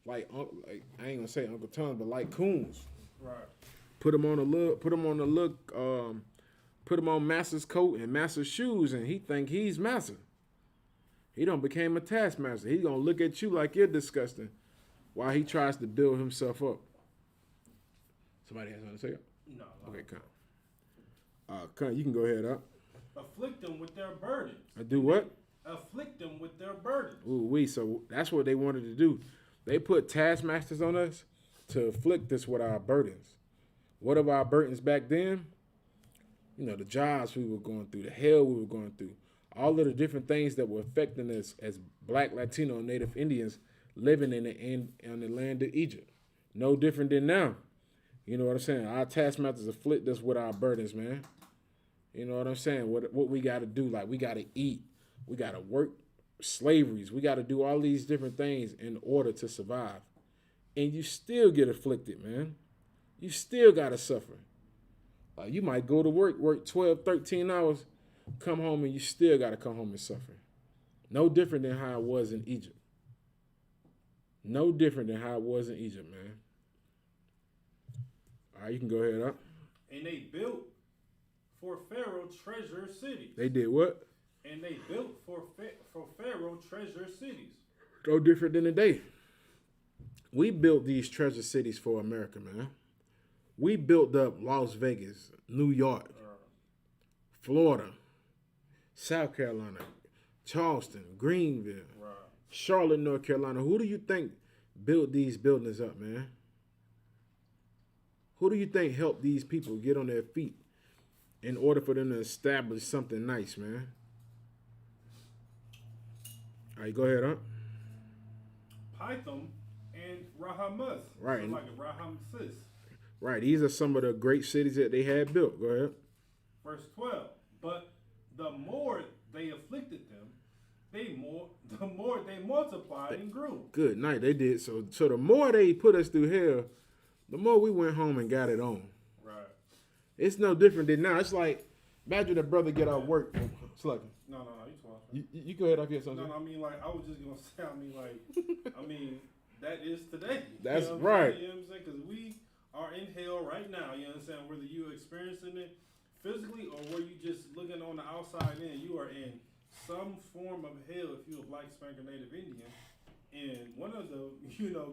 Like I ain't gonna say Uncle Tom, but like coons.
Right.
Put them on master's coat and master's shoes, and he think he's master. He done became a taskmaster. He gonna look at you like you're disgusting while he tries to build himself up. Somebody has something to say?
No.
Okay, come. You can go ahead up.
Afflict them with their burdens.
Do what?
Afflict them with their burdens.
So that's what they wanted to do. They put taskmasters on us to afflict us with our burdens. What of our burdens back then? You know, the jobs we were going through, the hell we were going through, all of the different things that were affecting us as Black, Latino, and Native Indians living in the land of Egypt. No different than now. You know what I'm saying? Our taskmasters afflict us with our burdens, man. You know what I'm saying? What we got to do, like, we got to eat. We got to work slaveries. We got to do all these different things in order to survive. And you still get afflicted, man. You still got to suffer. You might go to work 12, 13 hours, come home, and you still got to come home and suffer. No different than how it was in Egypt. No different than how it was in Egypt, man. All right, you can go ahead up.
And they built for Pharaoh treasure cities.
They did what?
And they built for Pharaoh treasure cities.
No different than today. We built these treasure cities for America, man. We built up Las Vegas, New York, Florida, South Carolina, Charleston, Greenville, Charlotte, North Carolina. Who do you think built these buildings up, man? Who do you think helped these people get on their feet in order for them to establish something nice, man? All right, go ahead, huh?
Pithom and Rahamus.
Right.
So like Rahamses.
Right. These are some of the great cities that they had built. Go ahead.
Verse 12. But the more they afflicted them, the more they multiplied and grew.
Good night. They did. So the more they put us through hell, the more we went home and got it on.
Right.
It's no different than now. It's like, imagine a brother get out work. Slug.
No, you 12.
You go ahead up here, something.
No, I mean, like, I was just going to say, I mean, that is today.
That's
you know
right.
You know what I'm saying? Because we are in hell right now. You understand? Whether you're experiencing it physically or where you just looking on the outside in, you are in some form of hell if you're a black Spanker Native Indian. And one of the,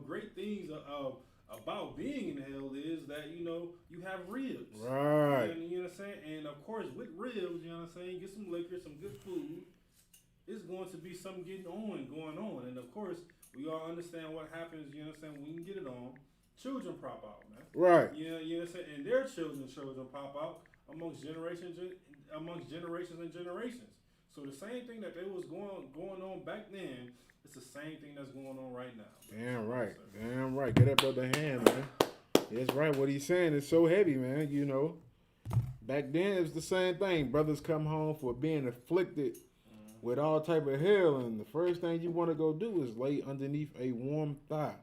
great things about being in hell is that, you have ribs.
Right.
And, you know what I'm saying? And of course, with ribs, you know what I'm saying? Get some liquor, some good food. It's going to be something going on. And of course, we all understand what happens, you know what I'm saying? When you get it on, children pop out, man.
Right.
You know what I'm saying? And their children pop out amongst generations and generations. So the same thing that they was going on back then, it's the same thing that's going on right now.
Damn right. Damn right. Get that brother a hand, man. That's right. What he's saying is so heavy, man. Back then it was the same thing. Brothers come home for being afflicted with all type of hell, and the first thing you want to go do is lay underneath a warm thigh.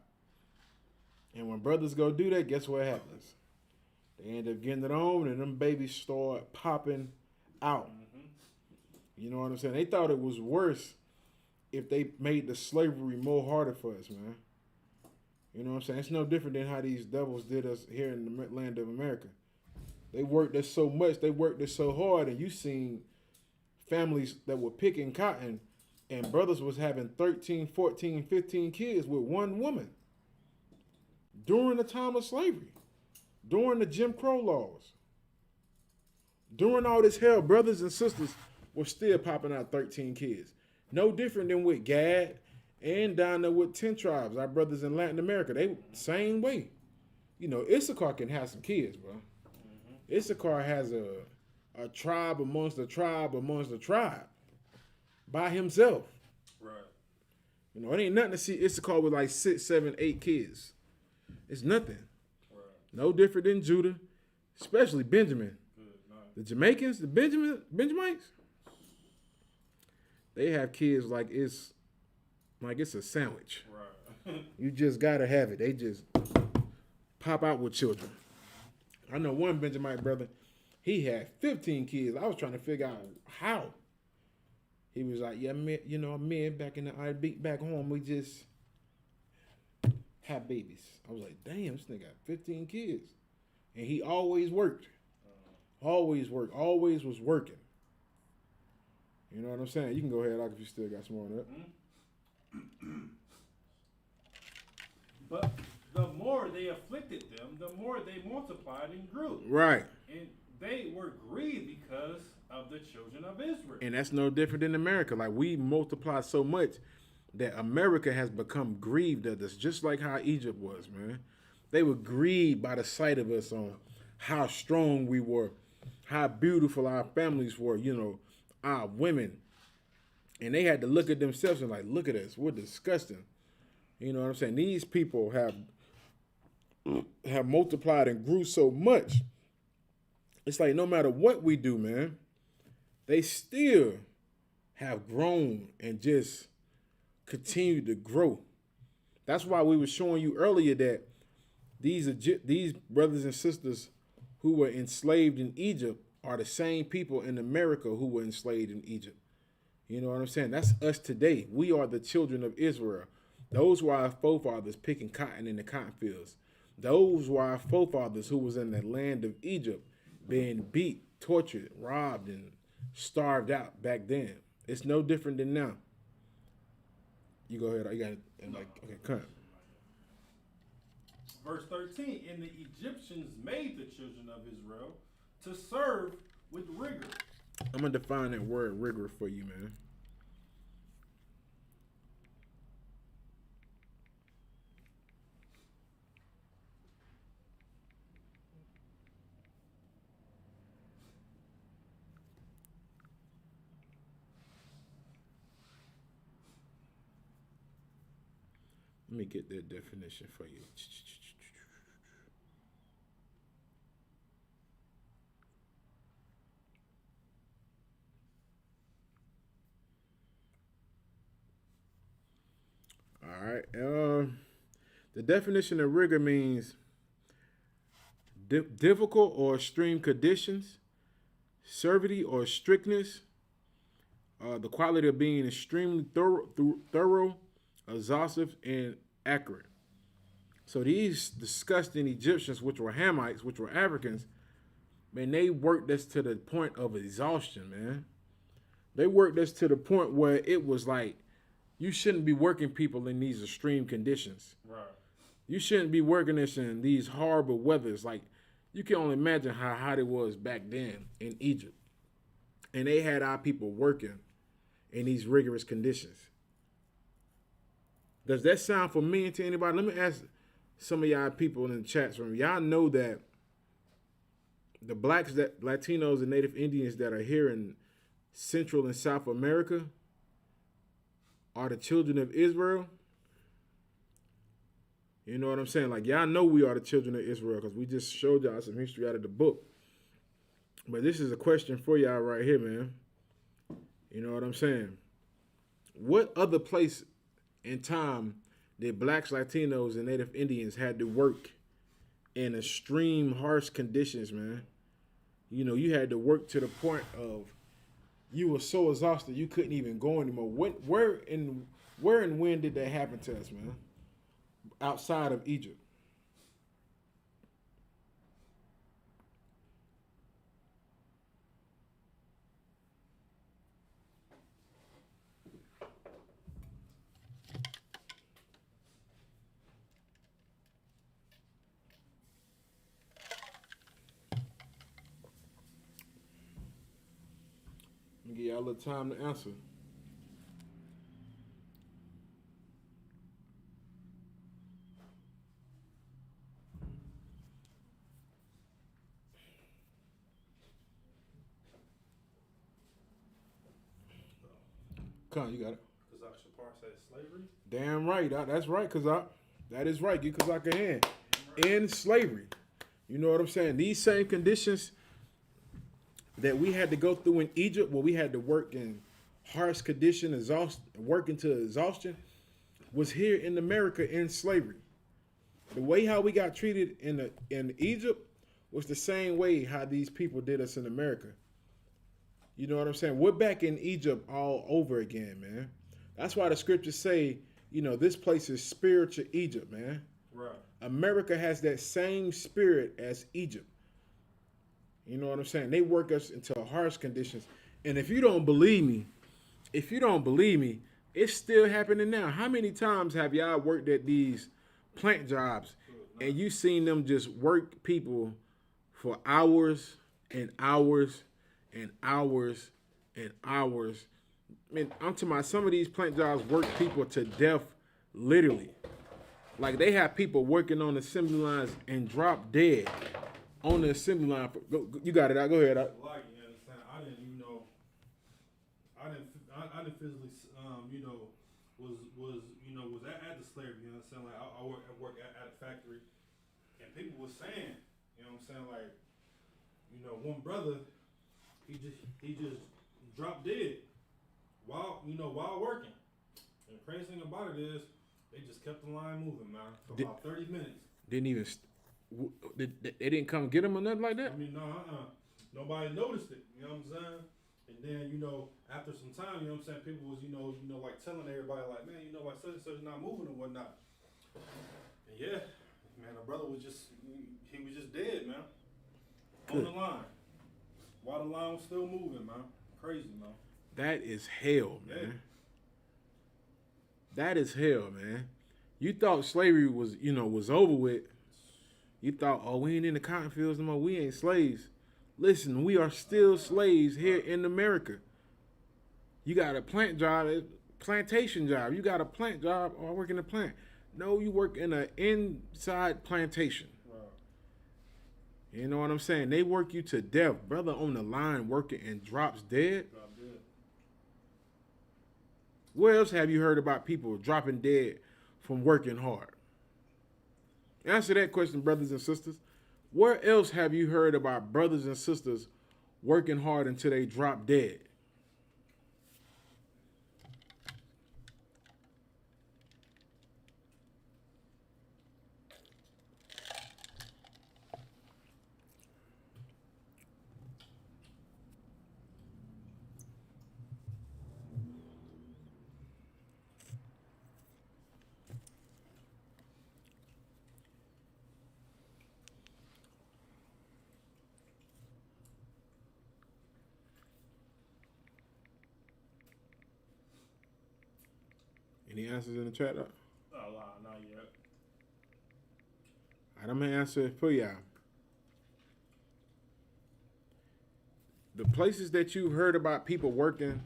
And when brothers go do that, guess what happens? They end up getting it on, and them babies start popping out. You know what I'm saying? They thought it was worse if they made the slavery more harder for us, man. You know what I'm saying? It's no different than how these devils did us here in the land of America. They worked us so much, they worked us so hard, and you seen families that were picking cotton, and brothers was having 13, 14, 15 kids with one woman during the time of slavery, during the Jim Crow laws. During all this hell, brothers and sisters were still popping out 13 kids. No different than with Gad and down there with 10 tribes, our brothers in Latin America. They same way. Issachar can have some kids, bro. Issachar has a tribe amongst a tribe amongst a tribe by himself.
Right.
It ain't nothing to see Issachar with like 6, 7, 8 kids. It's nothing.
Right.
No different than Judah, especially Benjamin.
Good, nice.
The Jamaicans, the Benjamites, they have kids like it's a sandwich.
Right.
You just gotta have it. They just pop out with children. I know one Benjamite brother, he had 15 kids. I was trying to figure out how. He was like, yeah, men back in the IB, back home, we just have babies. I was like, damn, this nigga got 15 kids. And he always worked. Always worked. Always was working. You know what I'm saying? You can go ahead, if you still got some more on that.
But the more they afflicted them, the more they multiplied and grew.
Right.
And they were grieved because of the children of Israel.
And that's no different than America. Like, we multiply so much that America has become grieved at us, just like how Egypt was, man. They were grieved by the sight of us on how strong we were, how beautiful our families were, our women. And they had to look at themselves and like, look at us, we're disgusting. You know what I'm saying? These people have multiplied and grew so much. It's like no matter what we do, man, they still have grown and just continue to grow. That's why we were showing you earlier that these brothers and sisters who were enslaved in Egypt are the same people in America who were enslaved in Egypt. You know what I'm saying? That's us today. We are the children of Israel. Those were our forefathers picking cotton in the cotton fields. Those were our forefathers who was in the land of Egypt being beat, tortured, robbed, and starved out back then. It's no different than now. You go ahead. You got it. Okay, cut.
Verse 13, and the Egyptians made the children of Israel to serve with rigor.
I'm going to define that word rigor for you, man. Let me get that definition for you. All right. The definition of rigor means difficult or extreme conditions, severity or strictness, the quality of being extremely thorough, exhaustive, and accurate. So these disgusting Egyptians, which were Hamites, which were Africans, man, they worked us to the point of exhaustion, man. They worked us to the point where it was like, you shouldn't be working people in these extreme conditions.
Right.
You shouldn't be working us in these horrible weathers. Like, you can only imagine how hot it was back then in Egypt. And they had our people working in these rigorous conditions. Does that sound familiar to anybody? Let me ask some of y'all people in the chats room. Y'all know that the blacks, that Latinos, and Native Indians that are here in Central and South America are the children of Israel? You know what I'm saying? Like, y'all know we are the children of Israel because we just showed y'all some history out of the book. But this is a question for y'all right here, man. You know what I'm saying? What other place in time did blacks, Latinos, and Native Indians had to work in extreme, harsh conditions, man? You know, you had to work to the point of you were so exhausted you couldn't even go anymore. Where and when did that happen to us, man? Outside of Egypt. Let me give y'all a little time to answer. Come on, you got it.
Kazak Shapar said slavery.
Damn right. That's right, Kazak. That is right. Get Kazak a hand. In slavery. You know what I'm saying? These same conditions that we had to go through in Egypt, where we had to work in harsh conditions, working to exhaustion, was here in America in slavery. The way how we got treated in Egypt was the same way how these people did us in America. You know what I'm saying? We're back in Egypt all over again, man. That's why the scriptures say, you know, this place is spiritual Egypt, man.
Right.
America has that same spirit as Egypt. You know what I'm saying? They work us into harsh conditions. And if you don't believe me, it's still happening now. How many times have y'all worked at these plant jobs and you seen them just work people for hours and hours and hours and hours? I mean, I'm talking about some of these plant jobs work people to death, literally. Like, they have people working on assembly lines and drop dead on the assembly line. You got it out. Go ahead.
Like, you understand? I didn't even know. I didn't physically, was at the slavery. You know what I'm saying? Like, I work at a factory, and people were saying, you know what I'm saying? Like, one brother, he just dropped dead while working. And the crazy thing about it is, they just kept the line moving, man, for about 30 minutes.
They didn't come get him or nothing like that?
I mean, no, nobody noticed it. You know what I'm saying? And then, you know, after some time, you know what I'm saying, people was, you know, like telling everybody, like, man, you know, like such and such not moving and whatnot. And yeah, man, the brother was just, he was just dead, man.
Good.
On the line. While the line was still moving, man. Crazy, man.
That is hell, man.
Yeah.
That is hell, man. You thought slavery was, you know, was over with. You thought, oh, we ain't in the cotton fields no more. We ain't slaves. Listen, we are still slaves here in America. You got a plant job, plantation job. You got a plant job or work in a plant. No, you work in an inside plantation.
Right.
You know what I'm saying? They work you to death. Brother on the line working and drops dead.
Drop dead.
Where else have you heard about people dropping dead from working hard? Answer that question, brothers and sisters. Where else have you heard about brothers and sisters working hard until they drop dead? Any answers in the chat?
Not yet.
All right, I'm going to answer it for y'all. The places that you heard about people working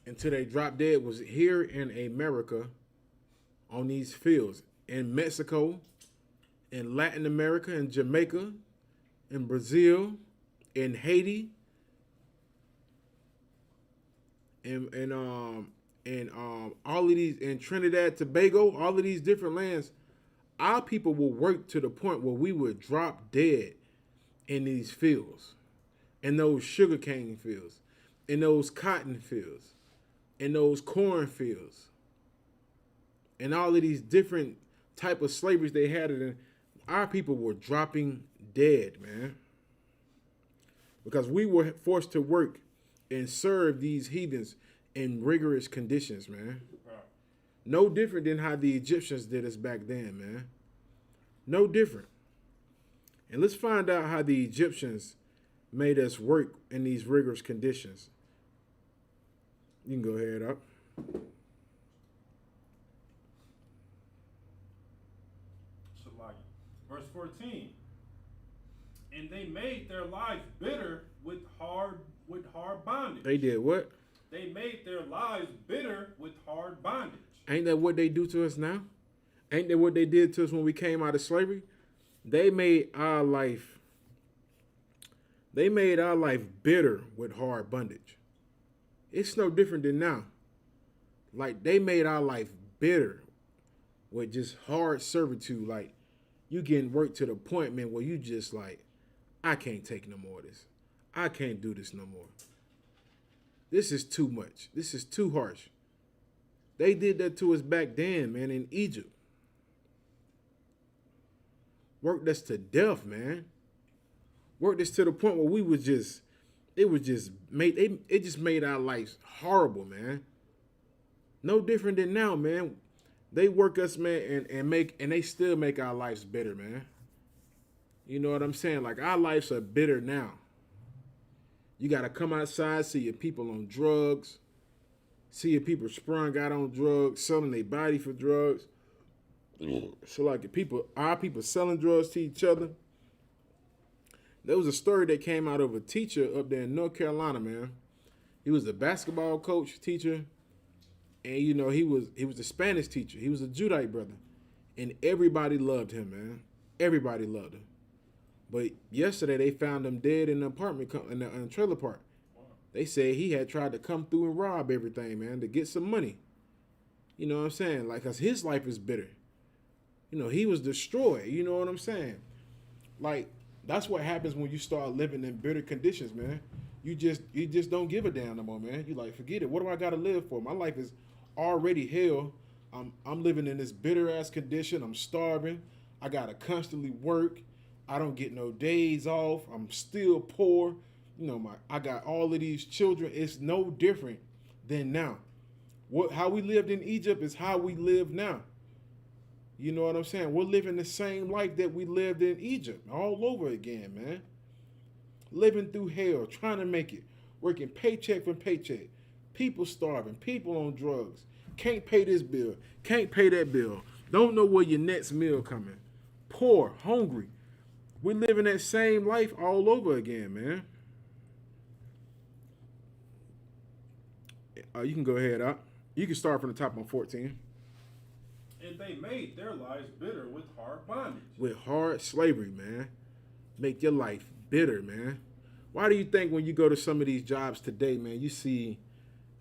until they drop dead was here in America on these fields. In Mexico, in Latin America, in Jamaica, in Brazil, in Haiti, and all of these, in Trinidad, Tobago, all of these different lands, our people will work to the point where we would drop dead in these fields, in those sugarcane fields, in those cotton fields, in those corn fields, and all of these different type of slaveries they had. And our people were dropping dead, man, because we were forced to work and serve these heathens in rigorous conditions, man. No different than how the Egyptians did us back then, man. No different. And let's find out how the Egyptians made us work in these rigorous conditions. You can go ahead up.
Verse 14. And they made their lives bitter with hard bondage.
They did what?
They made their lives bitter with hard bondage.
Ain't that what they do to us now? Ain't that what they did to us when we came out of slavery? They made our life bitter with hard bondage. It's no different than now. Like, they made our life bitter with just hard servitude. Like, you getting worked to the point, man, where you just like, I can't take no more of this. I can't do this no more. This is too much. This is too harsh. They did that to us back then, man, in Egypt. Worked us to death, man. Worked us to the point where we was just, it just made our lives horrible, man. No different than now, man. They work us, man, and they still make our lives bitter, man. You know what I'm saying? Like, our lives are bitter now. You got to come outside, see your people on drugs, see your people sprung out on drugs, selling their body for drugs. So, like, our people selling drugs to each other. There was a story that came out of a teacher up there in North Carolina, man. He was a basketball coach, teacher, and, you know, he was a Spanish teacher. He was a Judite brother, and everybody loved him, man. Everybody loved him. But yesterday they found him dead in the apartment, in the trailer park. They said he had tried to come through and rob everything, man, to get some money. You know what I'm saying? Like, cause his life is bitter. You know, he was destroyed. You know what I'm saying? Like, that's what happens when you start living in bitter conditions, man. You just don't give a damn no more, man. You like, forget it. What do I gotta live for? My life is already hell. I'm living in this bitter ass condition. I'm starving. I gotta constantly work. I don't get no days off. I'm still poor. I got all of these children. It's no different than now. How we lived in Egypt is how we live now. You know what I'm saying? We're living the same life that we lived in Egypt all over again, man. Living through hell, trying to make it, working paycheck for paycheck. People starving, people on drugs. Can't pay this bill, can't pay that bill. Don't know where your next meal coming. Poor, hungry. We're living that same life all over again, man. You can go ahead up. You can start from the top on 14.
And they made their lives bitter with hard bondage.
With hard slavery, man. Make your life bitter, man. Why do you think when you go to some of these jobs today, man, you see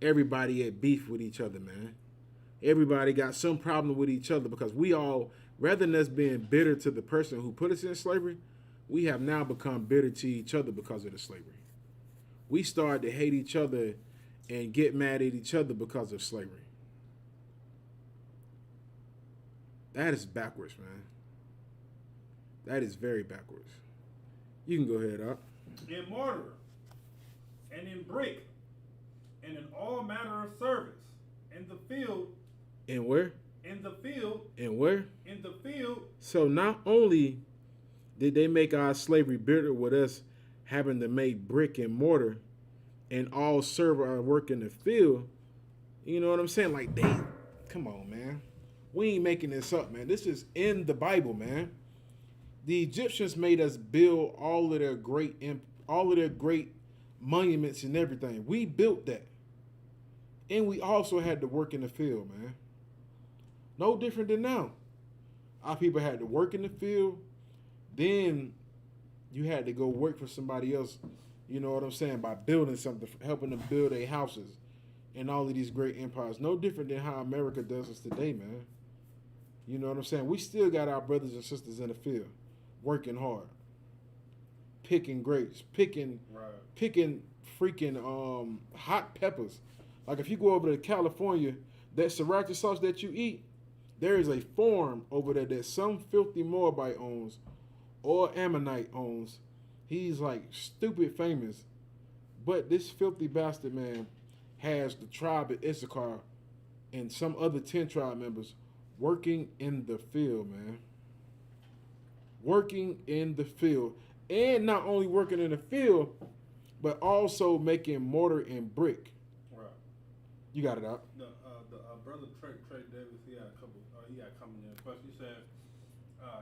everybody at beef with each other, man? Everybody got some problem with each other because we all, rather than us being bitter to the person who put us in slavery, we have now become bitter to each other because of the slavery. We started to hate each other and get mad at each other because of slavery. That is backwards, man. That is very backwards. You can go ahead up.
In mortar, and in brick, and in all manner of service, in the field.
In where?
In the field.
In where?
In the field.
So not only did they make our slavery bitter with us having to make brick and mortar and all serve our work in the field, you know what I'm saying? Like come on, man. We ain't making this up, man. This is in the Bible, man. The Egyptians made us build all of their great monuments and everything. We built that. And we also had to work in the field, man. No different than now. Our people had to work in the field. Then you had to go work for somebody else, you know what I'm saying, by building something, helping them build their houses and all of these great empires. No different than how America does us today, man. You know what I'm saying? We still got our brothers and sisters in the field, working hard, picking grapes, picking freaking hot peppers. Like if you go over to California, that sriracha sauce that you eat, there is a farm over there that some filthy Moabite owns or Ammonite owns. He's like stupid famous. But this filthy bastard, man, has the tribe of Issachar and some other 10 tribe members working in the field, man. Working in the field. And not only working in the field, but also making mortar and brick.
Right.
You got it out.
The brother Trey Davis, he had a couple. He had coming in a question. He said,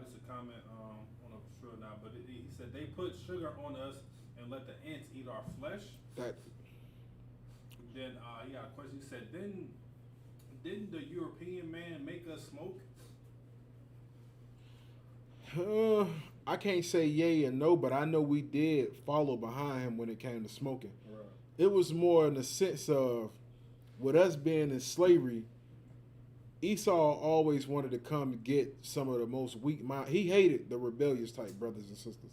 "It's a comment. I don't know for sure now, but he said they put sugar on us and let the ants eat our flesh."
That.
Then he had a question. He said, "Didn't the European man make us smoke?"
I can't say yay or no, but I know we did follow behind him when it came to smoking.
Right.
It was more in the sense of, with us being in slavery, Esau always wanted to come and get some of the most weak mind. He hated the rebellious type brothers and sisters.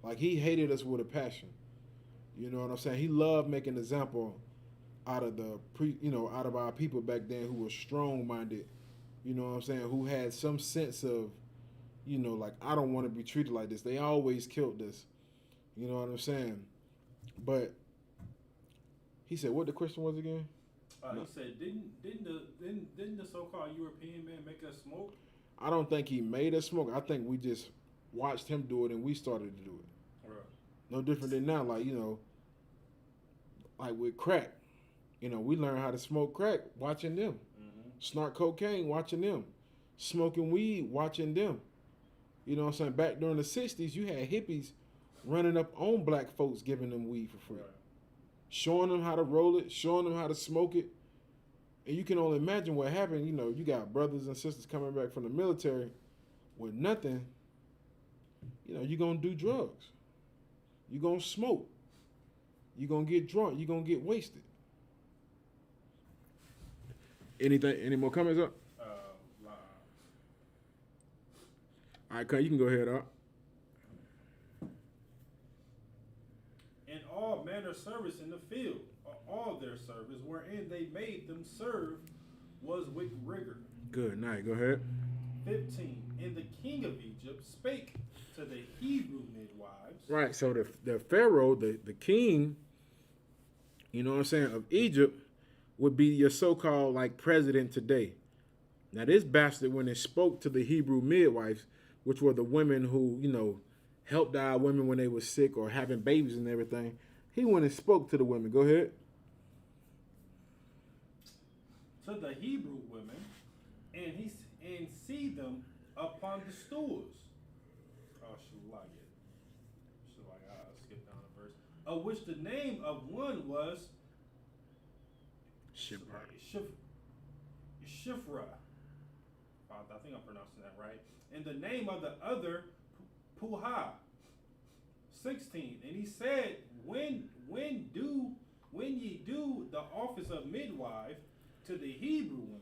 Like he hated us with a passion. You know what I'm saying? He loved making an example out of out of our people back then who were strong-minded. You know what I'm saying? Who had some sense of, like, I don't want to be treated like this. They always killed us. You know what I'm saying? But he said, what the question was again?
He said, didn't the so-called European man make us smoke?
I don't think he made us smoke. I think we just watched him do it and we started to do it.
Right.
No different than now. Like, like with crack. We learned how to smoke crack watching them.
Mm-hmm.
Snort cocaine watching them. Smoking weed watching them. You know what I'm saying? Back during the 60s, you had hippies running up on black folks giving them weed for free.
Right.
Showing them how to roll it, showing them how to smoke it. And you can only imagine what happened. You got brothers and sisters coming back from the military with nothing. You're going to do drugs. You're going to smoke. You're going to get drunk. You're going to get wasted. Any more comments up? All right, you can go ahead up.
In all manner service in the field, all their service, wherein they made them serve, was with rigor.
Good night. Go ahead.
15. And the king of Egypt spake to the Hebrew midwives.
Right. So the Pharaoh, the king, you know what I'm saying, of Egypt, would be your so-called like president today. Now this bastard, when it spoke to the Hebrew midwives, which were the women who, you know, helped our women when they were sick or having babies and everything, he went and spoke to the women. Go ahead.
To the Hebrew women, and see them upon the stools. Oh, I skipped down a verse. Of which the name of one was Shifra. I think I'm pronouncing that right. And the name of the other Puha. 16. And he said, when ye do the office of midwife to the Hebrew women,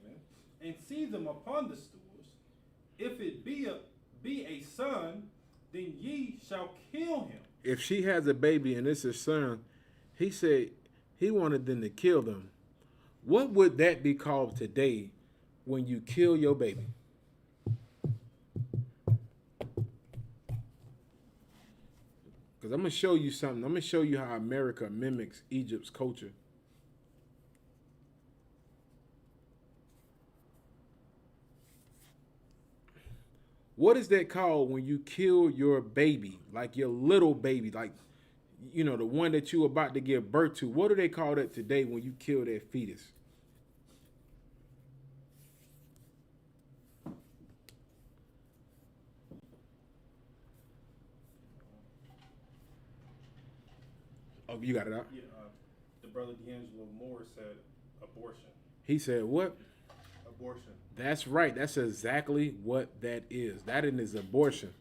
and see them upon the stools, if it be a son, then ye shall kill him.
If she has a baby and it's his son, he said he wanted them to kill them. What would that be called today when you kill your baby? Because I'm going to show you something. I'm going to show you how America mimics Egypt's culture. What is that called when you kill your baby, like your little baby, like, you know, the one that you about to give birth to? What do they call that today when you kill that fetus? Oh, you got it out?
Yeah, the brother D'Angelo Moore said abortion.
He said what?
Abortion.
That's right. That's exactly what that is. That is abortion.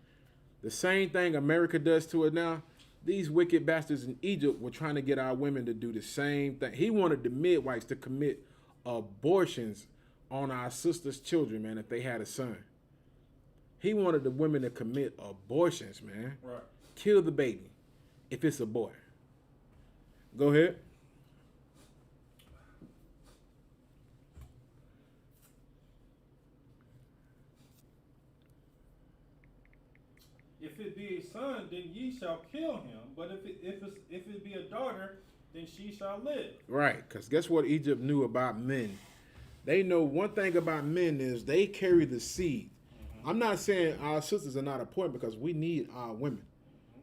The same thing America does to it now. These wicked bastards in Egypt were trying to get our women to do the same thing. He wanted the midwives to commit abortions on our sisters' children, man, if they had a son. He wanted the women to commit abortions, man.
Right.
Kill the baby if it's a boy. Go ahead.
If it be a son, then ye shall kill him. But if it be a daughter, then she shall live.
Right, because guess what Egypt knew about men? They know one thing about men is they carry the seed. Mm-hmm. I'm not saying our sisters are not important because we need our women.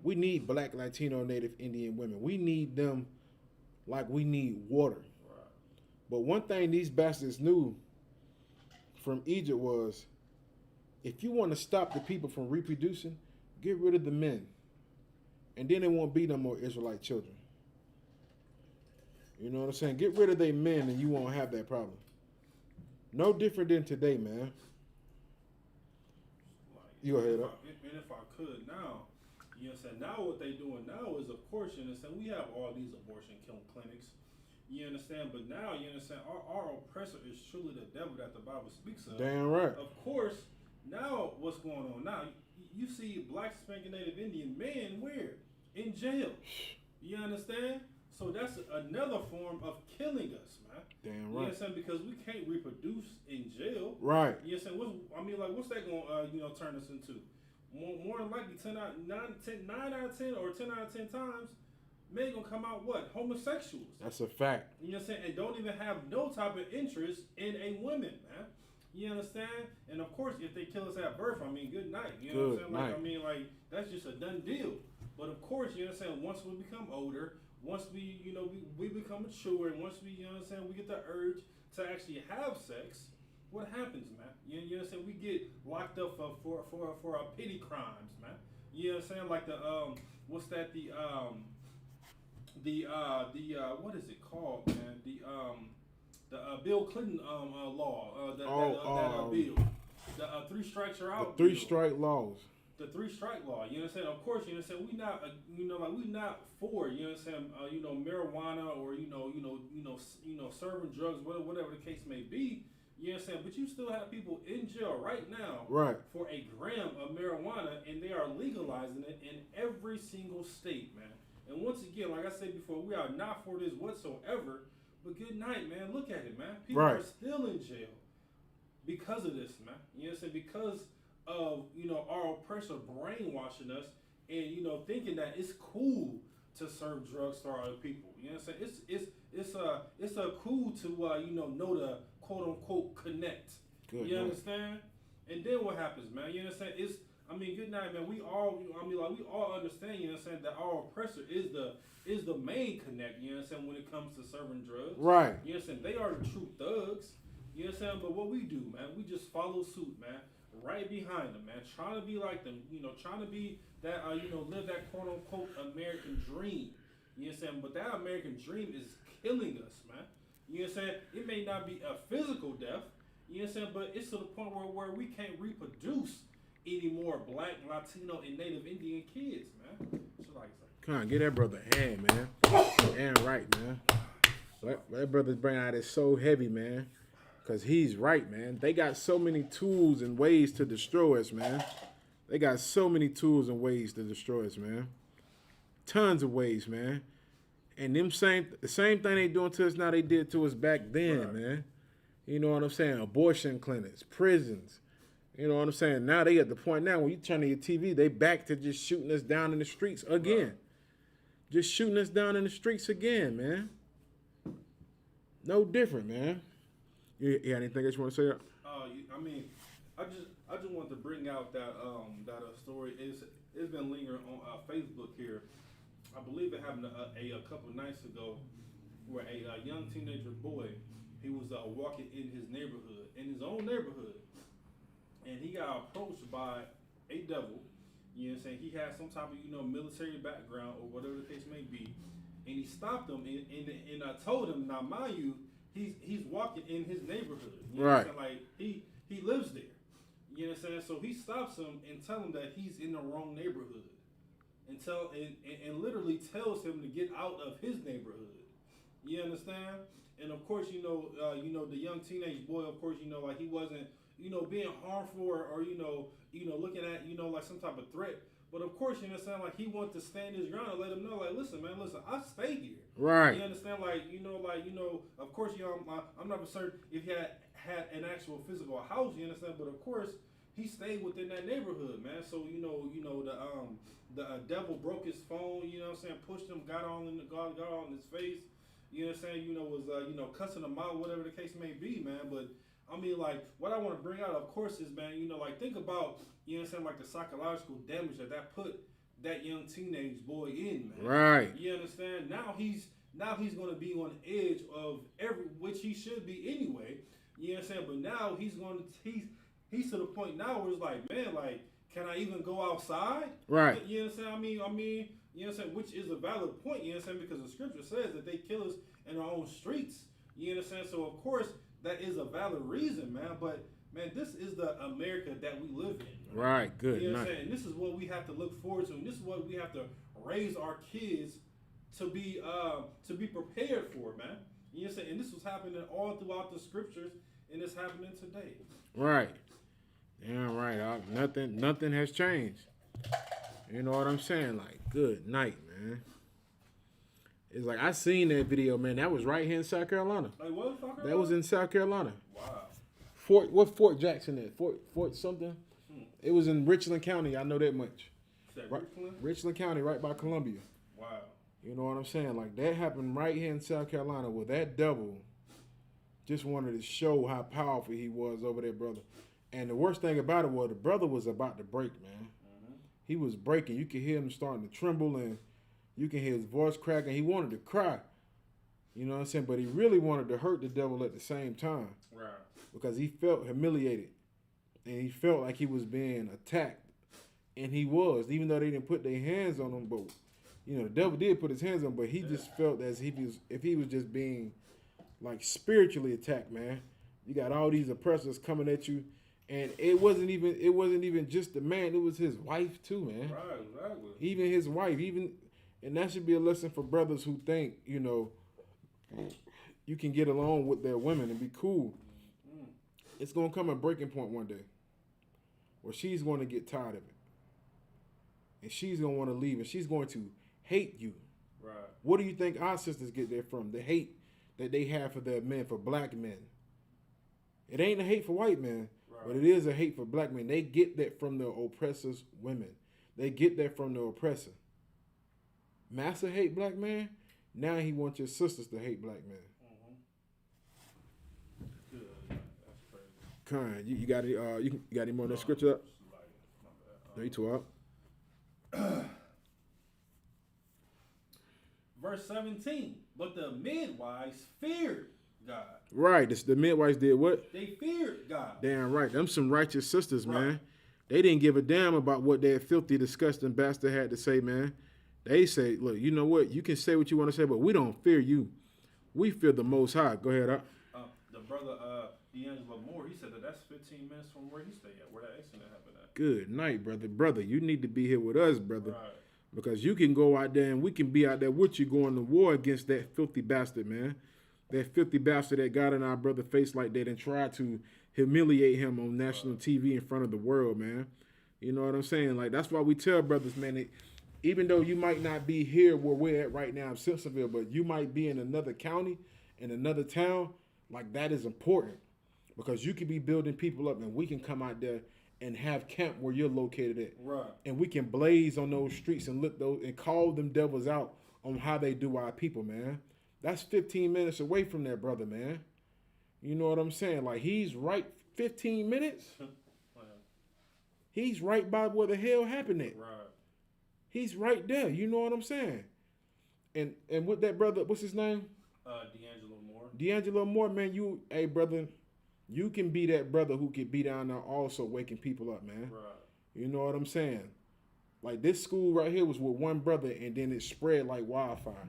We need Black, Latino, Native, Indian women. We need them like we need water. Right. But one thing these bastards knew from Egypt was, if you want to stop the people from reproducing, get rid of the men. And then there won't be no more Israelite children. You know what I'm saying? Get rid of their men and you won't have that problem. No different than today, man. You go ahead.
And if I could now, you know what I'm saying? Now what they doing now is, of course, you understand, we have all these abortion killing clinics. You understand? But now, you understand, our oppressor is truly the devil that the Bible speaks of.
Damn right.
Of course, now what's going on now? You see Black, Hispanic, Native Indian men where? In jail. You understand? So that's another form of killing us, man.
Damn right.
You understand? Because we can't reproduce in jail.
Right.
You understand? What's that going to turn us into? More than likely, 9 out of 10 or 10 out of 10 times, men gonna come out what? Homosexuals.
That's a fact.
You know what I'm saying? And don't even have no type of interest in a woman, man. You understand? And of course, if they kill us at birth, I mean, good night. You know what I'm saying? Like, that's just a done deal. But of course, you know what I'm saying? Once we become older, once we, we become mature, and once we, you know what I'm saying, we get the urge to actually have sex, what happens, man? You know what I'm saying? We get locked up for petty crimes, man. You know what I'm saying? Like what's that? What is it called, man? The Bill Clinton law. That bill. The 3 strikes are out.
The 3 strike laws.
The 3 strike law. You know what I'm saying? Of course, you know what I'm saying. We not, we not for, you know what I'm saying. Marijuana or serving drugs, whatever the case may be. You know what I'm saying? But you still have people in jail right now for a gram of marijuana, and they are legalizing it in every single state, man. And once again, like I said before, we are not for this whatsoever. But good night, man. Look at it, man. People are still in jail. because of this, man. You know what I'm saying? Because of, you know, our oppressor brainwashing us and, you know, thinking that it's cool to serve drugs to other people. You know what I'm saying? It's cool to you know the quote unquote connect.
Good
You
night.
understand? And then what happens, man? You know what I'm saying? Good night, man. We all understand, you know what I'm saying, that our oppressor is the main connect, you know what I'm saying, when it comes to serving drugs.
Right.
You know what I'm saying? They are the true thugs. You know what I'm saying? But what we do, man, we just follow suit, man. Right behind them, man. Trying to be like them, you know, trying to be that, you know, live that quote unquote American dream. You know what I'm saying? But that American dream is killing us, man. You know what I'm saying? It may not be a physical death, you know what I'm saying, but it's to the point where we can't reproduce any more Black, Latino, and Native Indian kids, man. So like,
Come on, get that brother a hand, man. Damn right, man. That brother's brain out is so heavy, man. Because he's right, man. They got so many tools and ways to destroy us, man. They got so many tools and ways to destroy us, man. Tons of ways, man. And the same thing they doing to us now they did to us back then, right, man. You know what I'm saying? Abortion clinics, prisons. You know what I'm saying? Now they at the point now when you turn on your TV, they back to just shooting us down in the streets again. Right. Just shooting us down in the streets again, man. No different, man. You got anything else you want to say?
I mean, I just want to bring out that story. It's been lingering on Facebook here. I believe it happened a couple nights ago, where a young teenager boy, he was walking in his own neighborhood, and he got approached by a devil. You know what I'm saying? He had some type of, you know, military background or whatever the case may be, and he stopped him and I told him, now mind you, he's walking in his neighborhood. You know
right.
What I'm saying? Like he lives there. You know what I'm saying? So he stops him and tell him that he's in the wrong neighborhood. And literally tells him to get out of his neighborhood. You understand? And of course, you know, the young teenage boy, of course, you know, like he wasn't, you know, being harmful or you know, looking at, you know, like some type of threat. But of course, you understand, like he wanted to stand his ground and let him know, like, listen, man, I stay here.
Right.
You understand, like, you know, of course, you know, I'm not certain if he had an actual physical house, you understand, but of course, he stayed within that neighborhood, man. So you know the devil broke his phone, you know what I'm saying, pushed him, got on his face, you know what I'm saying, you know, was you know, cussing him out, whatever the case may be, man. But I mean, like, what I want to bring out, of course, is, man, you know, like, think about, you know what I'm saying, like the psychological damage that put that young teenage boy in, man.
Right.
You understand? Now he's going to be on the edge of which he should be anyway. You know what I'm saying? But now he's to the point now where it's like, man, like, can I even go outside?
Right.
You know what I'm saying? I mean, you know what I'm saying? Which is a valid point, you know what I'm saying? Because the scripture says that they kill us in our own streets. You know what I'm saying? So, of course, that is a valid reason, man. But, man, this is the America that we live in.
Right. Good.
You know what I'm saying? And this is what we have to look forward to. And this is what we have to raise our kids to be prepared for, man. You know what I'm saying? And this was happening all throughout the scriptures, and it's happening today.
Right. Yeah, right. Nothing has changed. You know what I'm saying? Like, good night, man. It's like, I seen that video, man. That was right here in South Carolina.
Like, what? South Carolina?
That was in South Carolina.
Wow.
Fort Jackson at? Fort something? It was in Richland County. I know that much.
Is that
right,
Richland?
Richland County, right by Columbia.
Wow.
You know what I'm saying? Like, that happened right here in South Carolina where that devil just wanted to show how powerful he was over there, brother. And the worst thing about it was the brother was about to break, man. Mm-hmm. He was breaking. You could hear him starting to tremble, and you can hear his voice cracking. He wanted to cry. You know what I'm saying? But he really wanted to hurt the devil at the same time.
Right.
Because he felt humiliated. And he felt like he was being attacked. And he was, even though they didn't put their hands on him. But, you know, the devil did put his hands on him, but he just felt as if he was just being, like, spiritually attacked, man. You got all these oppressors coming at you. And it wasn't even just the man, it was his wife too, man.
Right, exactly.
Even his wife, and that should be a lesson for brothers who think, you know, you can get along with their women and be cool. Mm. It's gonna come a breaking point one day where she's going to get tired of it. And she's gonna want to leave, and she's going to hate you.
Right.
What do you think our sisters get there from? The hate that they have for their men, for black men. It ain't a hate for white men, but it is a hate for black men. They get that from the oppressor's women. They get that from the oppressor. Master hate black man. Now he wants your sisters to hate black men.
Good. That's crazy.
Con, you got any? You got any more of that scripture up? No, you two up.
Verse 17. But the midwives feared God.
Right. The midwives did what?
They feared God.
Damn right. Them some righteous sisters, man. They didn't give a damn about what that filthy, disgusting bastard had to say, man. They say, look, you know what? You can say what you want to say, but we don't fear you. We fear the Most High. Go ahead,
The brother D'Angelo Moore, he said that's 15 minutes from where he stayed at, where that accident happened at.
Good night, brother. Brother, you need to be here with us, brother.
Right.
Because you can go out there and we can be out there with you going to war against that filthy bastard, man. That filthy bastard that got in our brother face like that and tried to humiliate him on national TV in front of the world, man. You know what I'm saying? Like, that's why we tell brothers, man, that even though you might not be here where we're at right now in Simpsonville, but you might be in another county, in another town, like that is important. Because you can be building people up and we can come out there and have camp where you're located at.
Right.
And we can blaze on those streets and look those and call them devils out on how they do our people, man. That's 15 minutes away from that brother, man. You know what I'm saying? Like, he's right 15 minutes. He's right by where the hell happened at.
Right.
He's right there. You know what I'm saying? And with that brother, what's his name?
D'Angelo Moore.
D'Angelo Moore, man, hey, brother, you can be that brother who can be down there also waking people up, man.
Right.
You know what I'm saying? Like, this school right here was with one brother, and then it spread like wildfire.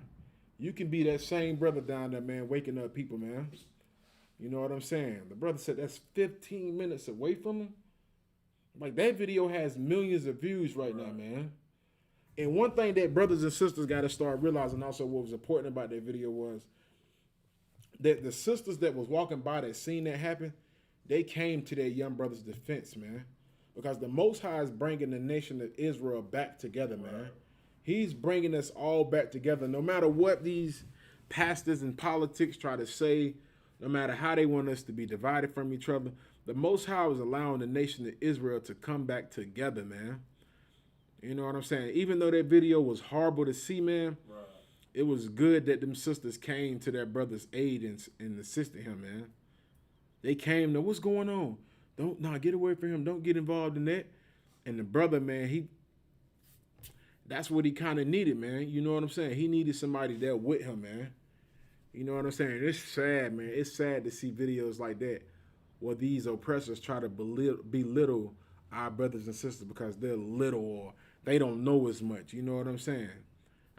You can be that same brother down there, man, waking up people, man. You know what I'm saying? The brother said that's 15 minutes away from him. Like, that video has millions of views right now, man. And one thing that brothers and sisters got to start realizing also what was important about that video was that the sisters that was walking by that seen that happen, they came to their young brother's defense, man. Because the Most High is bringing the nation of Israel back together, man. He's bringing us all back together. No matter what these pastors and politics try to say, no matter how they want us to be divided from each other, the Most High is allowing the nation of Israel to come back together, man. You know what I'm saying? Even though that video was horrible to see, man, it was good that them sisters came to their brother's aid and assisted him, man. They came to, what's going on? Get away from him. Don't get involved in that. And the brother, man, that's what he kind of needed, man. You know what I'm saying? He needed somebody there with him, man. You know what I'm saying? It's sad, man. It's sad to see videos like that where these oppressors try to belittle our brothers and sisters because they're little or they don't know as much. You know what I'm saying?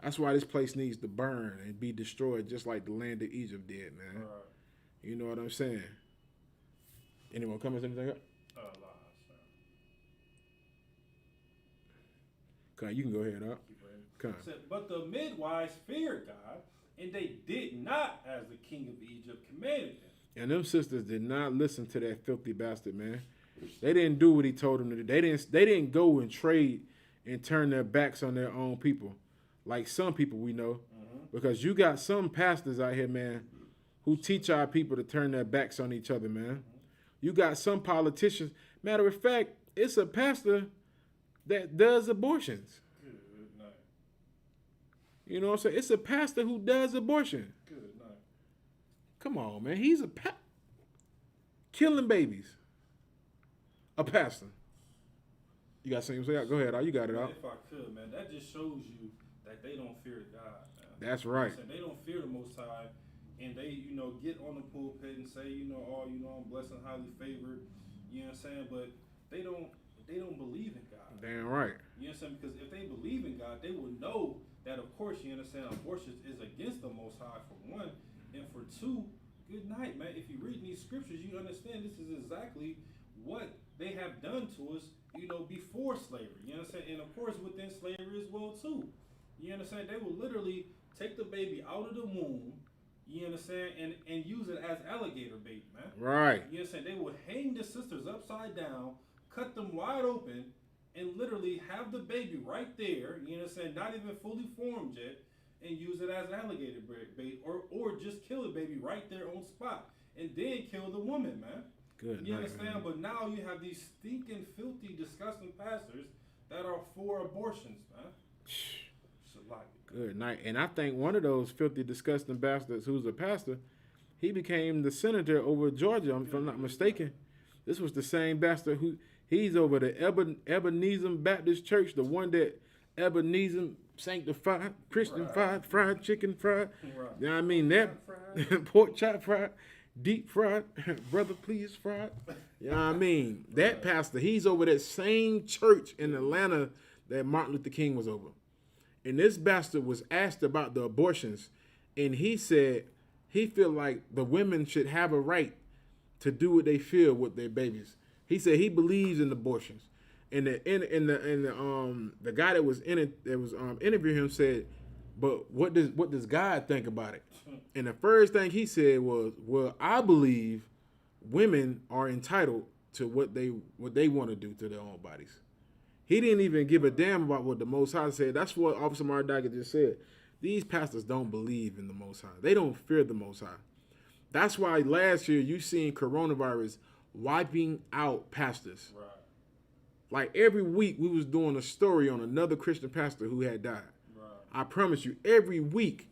That's why this place needs to burn and be destroyed just like the land of Egypt did, man.
Right.
You know what I'm saying? Anyone comments anything up? Okay, you can go ahead, up.
But the midwives feared God, and they did not as the king of Egypt commanded them.
And them sisters did not listen to that filthy bastard, man. They didn't do what he told them to do. They didn't go and trade and turn their backs on their own people, like some people we know. Because you got some pastors out here, man, who teach our people to turn their backs on each other, man. You got some politicians. Matter of fact, it's a pastor that does abortions.
Good night.
You know what I'm saying? It's a pastor who does abortion.
Good night.
Come on, man. He's killing babies. A pastor. You got something to say? Go ahead. You got it out.
If I could, man, that just shows you that they don't fear God, man.
That's right.
They don't fear the Most High, and they, get on the pulpit and say, I'm blessed and highly favored. You know what I'm saying? But they don't believe in God.
Damn right.
You know what I'm saying? Because if they believe in God, they will know that, of course, you understand, abortion is against the Most High, for one. And for two, good night, man. If you read these scriptures, you understand this is exactly what they have done to us, before slavery. You know what I'm saying? And, of course, within slavery as well, too. You understand? They will literally take the baby out of the womb, you understand, and use it as alligator bait, man.
Right.
You understand? They will hang the sisters upside down, cut them wide open, and literally have the baby right there, you understand, not even fully formed yet, and use it as alligator bait, or just kill the baby right there on spot, and then kill the woman, man.
Good
You
night,
understand?
man.
But now you have these stinking, filthy, disgusting pastors that are for abortions, man.
Good night. And I think one of those filthy, disgusting bastards who's a pastor, he became the senator over Georgia, if I'm not mistaken. This was the same bastard who, he's over the Ebenezer Baptist Church, the one that Ebenezer sanctified, Christian fried chicken fried.
Right.
You know what I mean? That pork chop fried, deep fried, brother please fried. You know what I mean? That pastor, he's over that same church in Atlanta that Martin Luther King was over. And this bastard was asked about the abortions, and he said he feel like the women should have a right to do what they feel with their babies. He said he believes in abortions, and the guy that was in it that was interviewing him said, but what does God think about it? And the first thing he said was, well, I believe women are entitled to what they want to do to their own bodies. He didn't even give a damn about what the Most High said. That's what Officer Mardaka just said. These pastors don't believe in the Most High. They don't fear the Most High. That's why last year you seen coronavirus wiping out pastors.
Right.
Like every week we was doing a story on another Christian pastor who had died.
Right.
I promise you, every week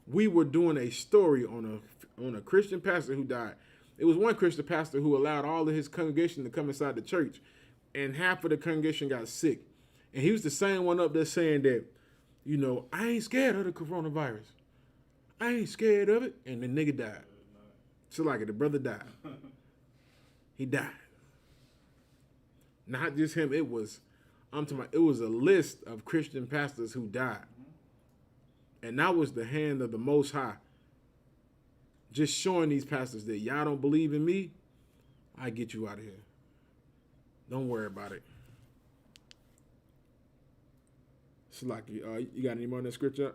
we were doing a story on a Christian pastor who died. It was one Christian pastor who allowed all of his congregation to come inside the church, and half of the congregation got sick. And he was the same one up there saying that, you know, I ain't scared of the coronavirus. I ain't scared of it. And the nigga died. So like it, the brother died. He died. Not just him, it was a list of Christian pastors who died. And that was the hand of the Most High. Just showing these pastors that y'all don't believe in me, I get you out of here. Don't worry about it. So like, you got any more in that scripture?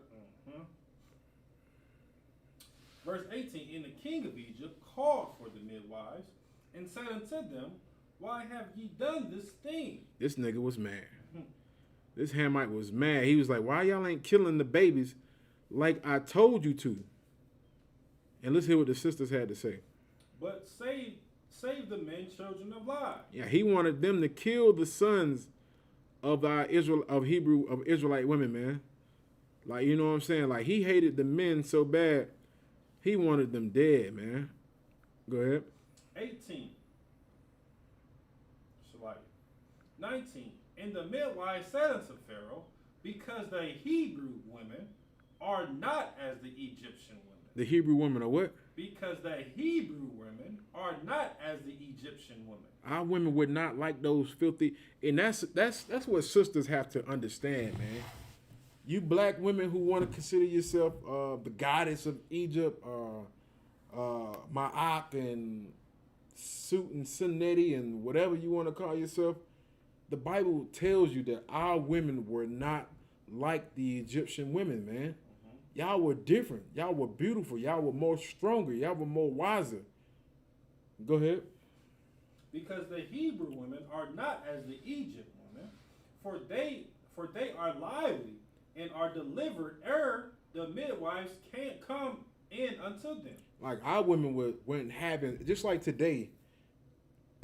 Verse 18, and the king of Egypt called for the midwives and said unto them, why have ye done this thing?
This nigga was mad. This Hamite was mad. He was like, why y'all ain't killing the babies like I told you to? And let's hear what the sisters had to say.
But save the men, children of lies.
Yeah, he wanted them to kill the sons of Israelite women, man. Like, you know what I'm saying? Like, he hated the men so bad, he wanted them dead, man. Go ahead.
18. 19. And the midwives said unto Pharaoh, because the Hebrew women are not as the Egyptian women.
The Hebrew women are what?
Because the Hebrew women are not as the Egyptian women.
Our women would not like those filthy, and that's what sisters have to understand, man. You black women who want to consider yourself the goddess of Egypt, Ma'ak and Sut and Sinetti and whatever you want to call yourself, the Bible tells you that our women were not like the Egyptian women, man. Y'all were different. Y'all were beautiful. Y'all were more stronger. Y'all were more wiser. Go ahead.
Because the Hebrew women are not as the Egypt women, for they are lively and are delivered ere the midwives can't come in unto them.
Like our women wouldn't having, just like today,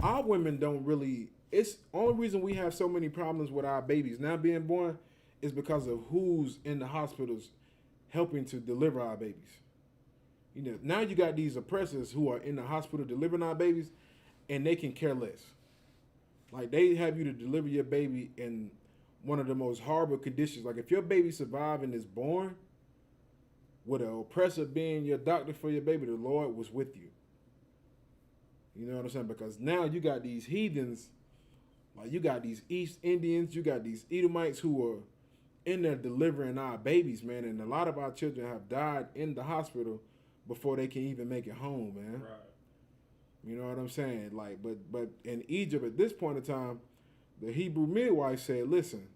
our women don't really, it's only reason we have so many problems with our babies now being born is because of who's in the hospitals helping to deliver our babies. You know, now you got these oppressors who are in the hospital delivering our babies, and they can care less. Like, they have you to deliver your baby in one of the most horrible conditions. Like, if your baby survived and is born, with an oppressor being your doctor for your baby, the Lord was with you. You know what I'm saying? Because now you got these heathens, like you got these East Indians, you got these Edomites who are in there delivering our babies, man. And a lot of our children have died in the hospital before they can even make it home, man.
Right.
You know what I'm saying? Like, but in Egypt at this point in time, the Hebrew midwife said, listen,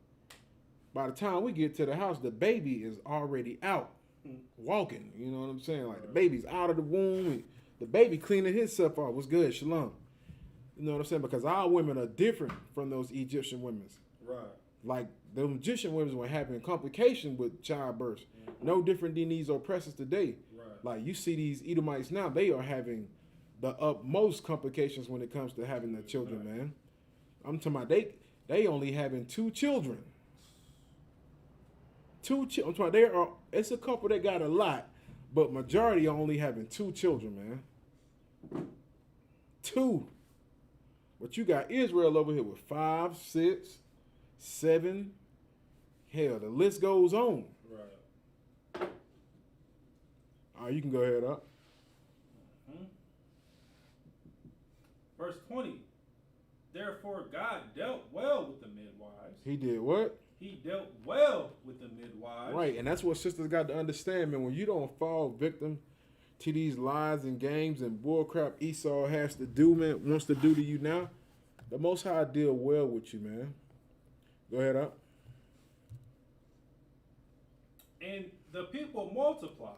by the time we get to the house, the baby is already out, walking. You know what I'm saying? Like, the baby's out of the womb, and the baby cleaning himself off. What's good? Shalom. You know what I'm saying? Because our women are different from those Egyptian women.
Right.
Like, the Egyptian women were having complications with childbirth. No different than these oppressors today.
Right.
Like, you see these Edomites now, they are having the utmost complications when it comes to having the children, man. I'm talking about they only having 2 children. 2 children. I'm talking about it's a couple that got a lot, but majority are only having 2 children, man. 2. But you got Israel over here with 5, 6, 7. Hell, the list goes on.
Right.
All right, you can go ahead up.
Verse 20. Therefore God dealt well with the midwives.
He did what?
He dealt well with the midwives.
Right, and that's what sisters got to understand, man. When you don't fall victim to these lies and games and bullcrap Esau has to do, man, wants to do to you now, the Most High deal well with you, man. Go ahead up.
And the people multiplied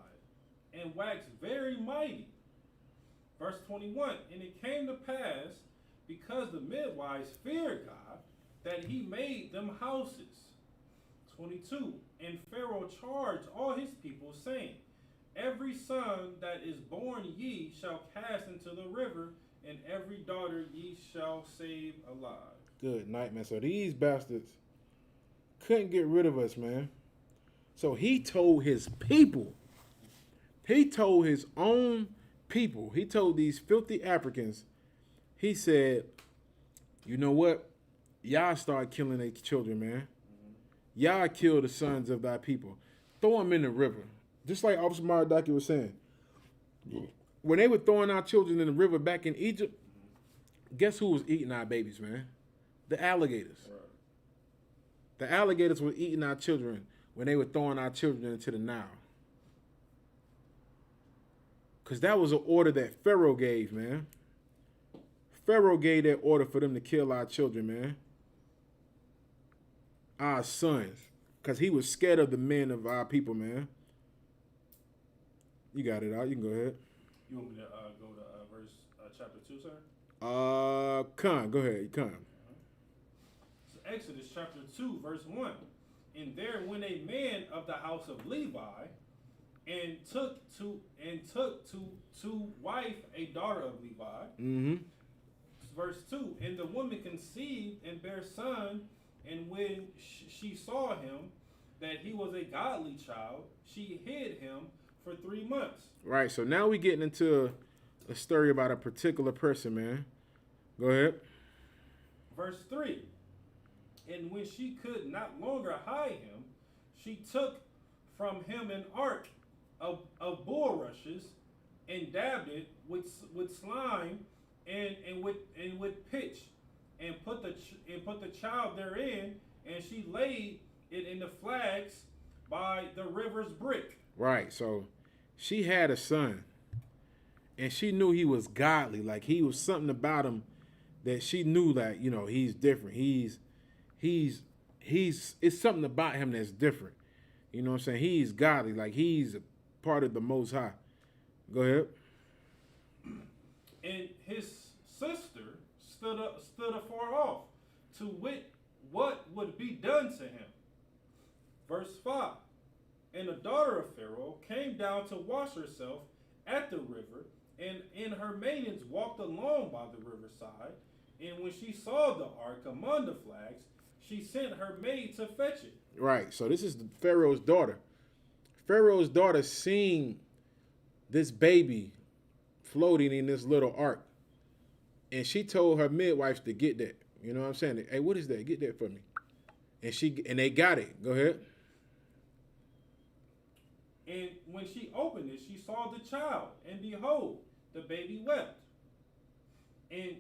and waxed very mighty. Verse 21, and it came to pass, because the midwives feared God, that he made them houses. 22, and Pharaoh charged all his people, saying, every son that is born ye shall cast into the river, and every daughter ye shall save alive.
Good night, man. So these bastards couldn't get rid of us, man. So he told his people, he told his own people, he told these filthy Africans, he said, you know what? Y'all start killing their children, man. Y'all kill the sons of thy people. Throw them in the river. Just like Officer Maradaki was saying. When they were throwing our children in the river back in Egypt, guess who was eating our babies, man? The alligators.
Right.
The alligators were eating our children when they were throwing our children into the Nile. Because that was an order that Pharaoh gave, man. Pharaoh gave that order for them to kill our children, man. Our sons. Because he was scared of the men of our people, man. You got it out. You can go ahead.
You want me to go to verse chapter 2, sir?
Khan, go ahead. Khan.
So Exodus chapter 2, verse 1. And there went a man of the house of Levi, and took to wife a daughter of Levi.
Mm-hmm.
Verse 2. And the woman conceived and bare son, and when she saw him, that he was a godly child, she hid him for 3 months.
Right, so now we getting into a story about a particular person, man. Go ahead.
Verse 3. And when she could not longer hide him, she took from him an ark of bulrushes and dabbed it with slime and with pitch, and put the child therein, and she laid it in the flags by the river's brick.
Right, so she had a son, and she knew he was godly. Like, he was something about him that she knew that, you know, he's different. It's something about him that's different. You know what I'm saying? He's godly. Like, he's a part of the Most High. Go ahead.
And his sister stood afar off to wit what would be done to him. Verse 5. And the daughter of Pharaoh came down to wash herself at the river, and her maidens walked along by the riverside. And when she saw the ark among the flags, she sent her maid to fetch it.
Right, so this is Pharaoh's daughter. Pharaoh's daughter seen this baby floating in this little ark, and she told her midwives to get that. You know what I'm saying? Hey, what is that? Get that for me. And they got it. Go ahead.
And when she opened it, she saw the child, and behold, the baby wept. And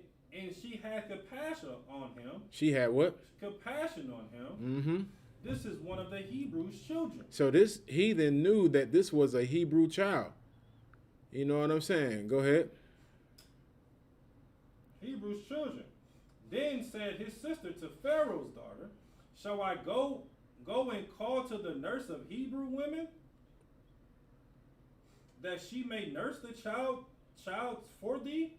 she had compassion on him.
She had what?
Compassion on him.
Mm-hmm.
This is one of the Hebrews' children.
So this heathen knew that this was a Hebrew child. You know what I'm saying? Go ahead.
Hebrews' children. Then said his sister to Pharaoh's daughter, shall I go and call to the nurse of Hebrew women, that she may nurse the child for thee?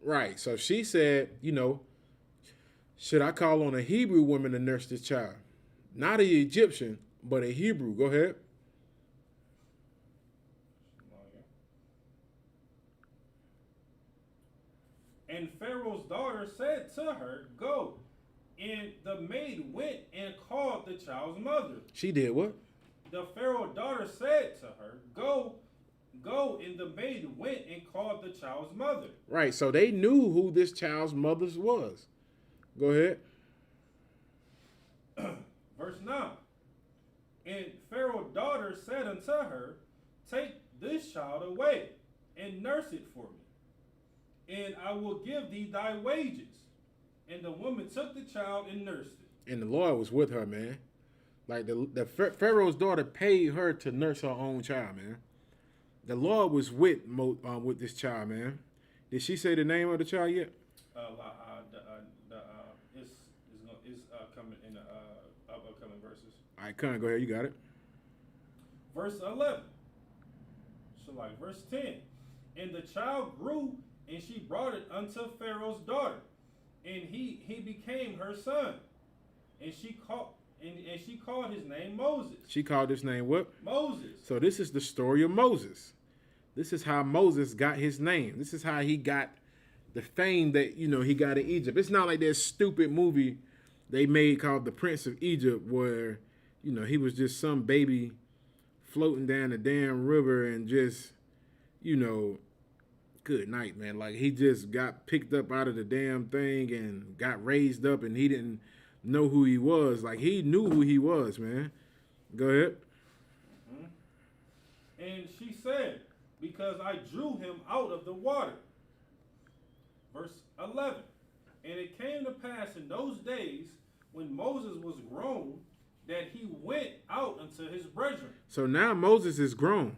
Right. So she said, you know, should I call on a Hebrew woman to nurse this child? Not an Egyptian, but a Hebrew. Go ahead.
And Pharaoh's daughter said to her, "Go." And the maid went and called the child's mother.
She did what?
The Pharaoh's daughter said to her, "Go." And the maid went and called the child's mother.
Right, so they knew who this child's mother was. Go ahead.
Verse 9. And Pharaoh's daughter said unto her, "Take this child away and nurse it for me, and I will give thee thy wages." And the woman took the child and nursed it.
And the Lord was with her, man. Like the Pharaoh's daughter paid her to nurse her own child, man. The Lord was with this child, man. Did she say the name of the child yet?
It's coming in the upcoming verses.
All right, come on, go ahead. You got it.
Verse 11. So like verse 10. And the child grew, and she brought it unto Pharaoh's daughter, and he became her son, and she called his name Moses.
She called his name what?
Moses.
So this is the story of Moses. This is how Moses got his name. This is how he got the fame that, he got in Egypt. It's not like that stupid movie they made called The Prince of Egypt where, he was just some baby floating down the damn river and just, good night, man. Like he just got picked up out of the damn thing and got raised up and he didn't know who he was. Like he knew who he was, man. Go ahead.
And she said, "Because I drew him out of the water." Verse 11. And it came to pass in those days when Moses was grown that he went out unto his brethren.
So now Moses is grown.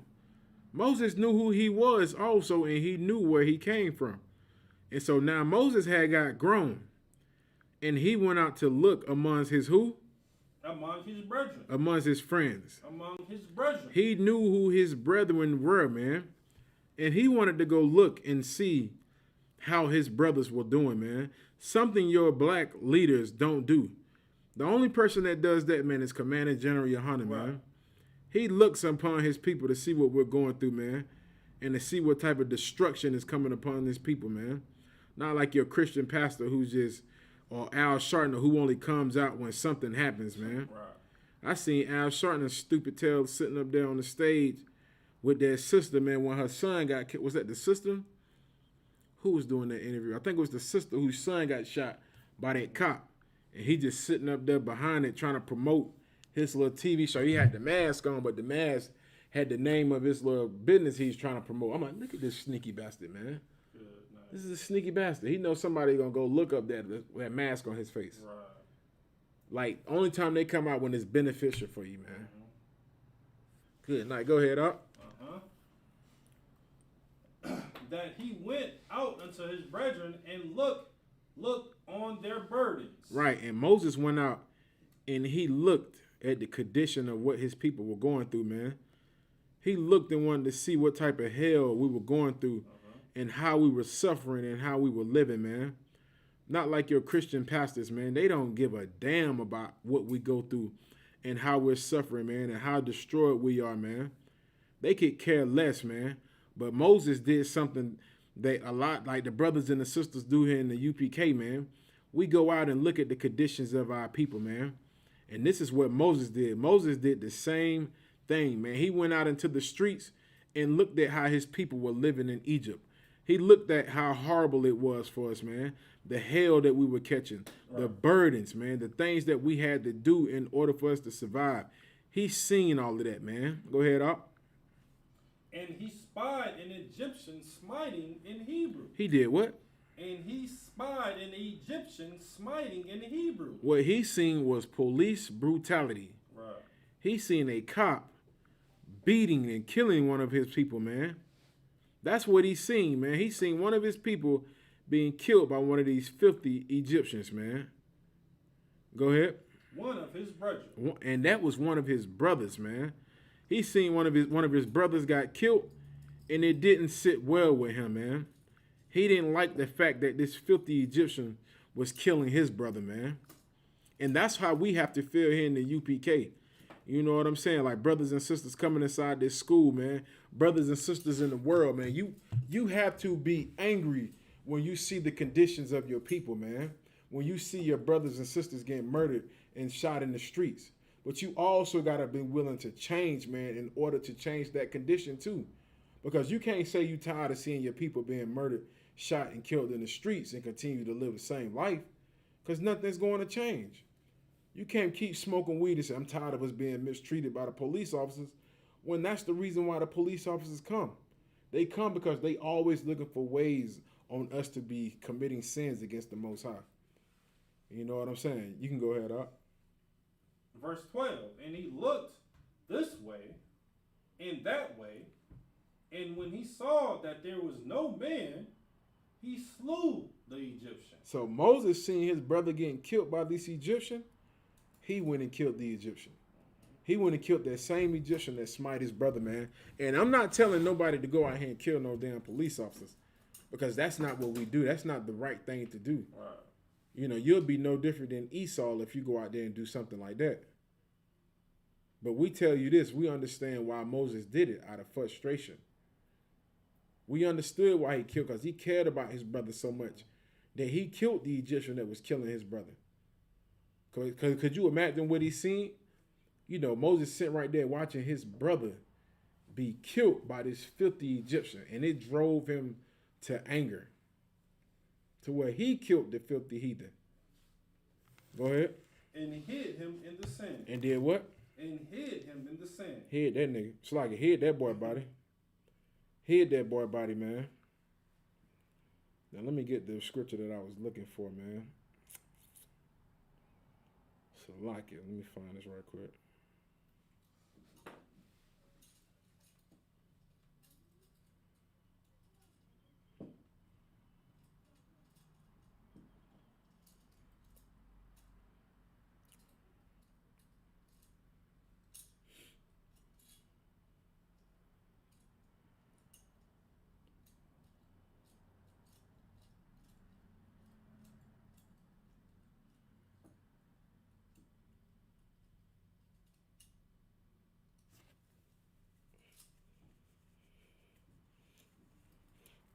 Moses knew who he was also, and he knew where he came from. And so now Moses had got grown, and he went out to look amongst his who?
Among his brethren.
Amongst his friends.
Among his brethren.
He knew who his brethren were, man. And he wanted to go look and see how his brothers were doing, man. Something your black leaders don't do. The only person that does that, man, is Commander General Yohana, man. He looks upon his people to see what we're going through, man, and to see what type of destruction is coming upon his people, man. Not like your Christian pastor who's just, or Al Sharpton who only comes out when something happens, man. I seen Al Sharpton's stupid tail sitting up there on the stage with their sister, man, when her son got killed. Was that the sister? Who was doing that interview? I think it was the sister whose son got shot by that cop. And he just sitting up there behind it trying to promote his little TV show. He had the mask on, but the mask had the name of his little business he's trying to promote. I'm like, look at this sneaky bastard, man.
Good, nice.
This is a sneaky bastard. He knows somebody gonna go look up that mask on his face.
Right.
Like, only time they come out when it's beneficial for you, man. Good night. Go ahead, up.
That he went out unto his brethren and looked on their burdens.
Right, and Moses went out and he looked at the condition of what his people were going through, man. He looked and wanted to see what type of hell we were going through and how we were suffering and how we were living, man. Not like your Christian pastors, man. They don't give a damn about what we go through and how we're suffering, man, and how destroyed we are, man. They could care less, man. But Moses did something that a lot like the brothers and the sisters do here in the UPK, man. We go out and look at the conditions of our people, man. And this is what Moses did. Moses did the same thing, man. He went out into the streets and looked at how his people were living in Egypt. He looked at how horrible it was for us, man. The hell that we were catching, the burdens, man, the things that we had to do in order for us to survive. He's seen all of that, man. Go ahead, up.
And he spied an Egyptian smiting in Hebrew.
He did what?
And he spied an Egyptian smiting in Hebrew.
What he seen was police brutality.
Right.
He seen a cop beating and killing one of his people, man. That's what he seen, man. He seen one of his people being killed by one of these filthy Egyptians, man. Go ahead.
One of his brethren.
And that was one of his brothers, man. He seen one of his brothers got killed, and it didn't sit well with him, man. He didn't like the fact that this filthy Egyptian was killing his brother, man. And that's how we have to feel here in the UPK. You know what I'm saying? Like brothers and sisters coming inside this school, man. Brothers and sisters in the world, man. You have to be angry when you see the conditions of your people, man. When you see your brothers and sisters getting murdered and shot in the streets. But you also got to be willing to change, man, in order to change that condition too. Because you can't say you tired of seeing your people being murdered, shot, and killed in the streets and continue to live the same life. Because nothing's going to change. You can't keep smoking weed and say, I'm tired of us being mistreated by the police officers, when that's the reason why the police officers come. They come because they always looking for ways on us to be committing sins against the Most High. You know what I'm saying? You can go ahead up.
Verse 12, and he looked this way and that way, and when he saw that there was no man, he slew the Egyptian.
So Moses seen his brother getting killed by this Egyptian. He went and killed the Egyptian. He went and killed that same Egyptian that smite his brother, man. And I'm not telling nobody to go out here and kill no damn police officers, because that's not what we do. That's not the right thing to do.
Right.
You know, you'll be no different than Esau if you go out there and do something like that. But we tell you this, we understand why Moses did it out of frustration. We understood why he killed, because he cared about his brother so much that he killed the Egyptian that was killing his brother. Could you imagine what he seen? You know, Moses sitting right there watching his brother be killed by this filthy Egyptian, and it drove him to anger, to where he killed the filthy heathen. Go ahead.
And hid him in the sand.
And did what?
And hid him in the sand.
Hid that nigga. It's like it hid that boy body. Hid that boy body, man. Now let me get the scripture that I was looking for, man. So like it. Let me find this right quick.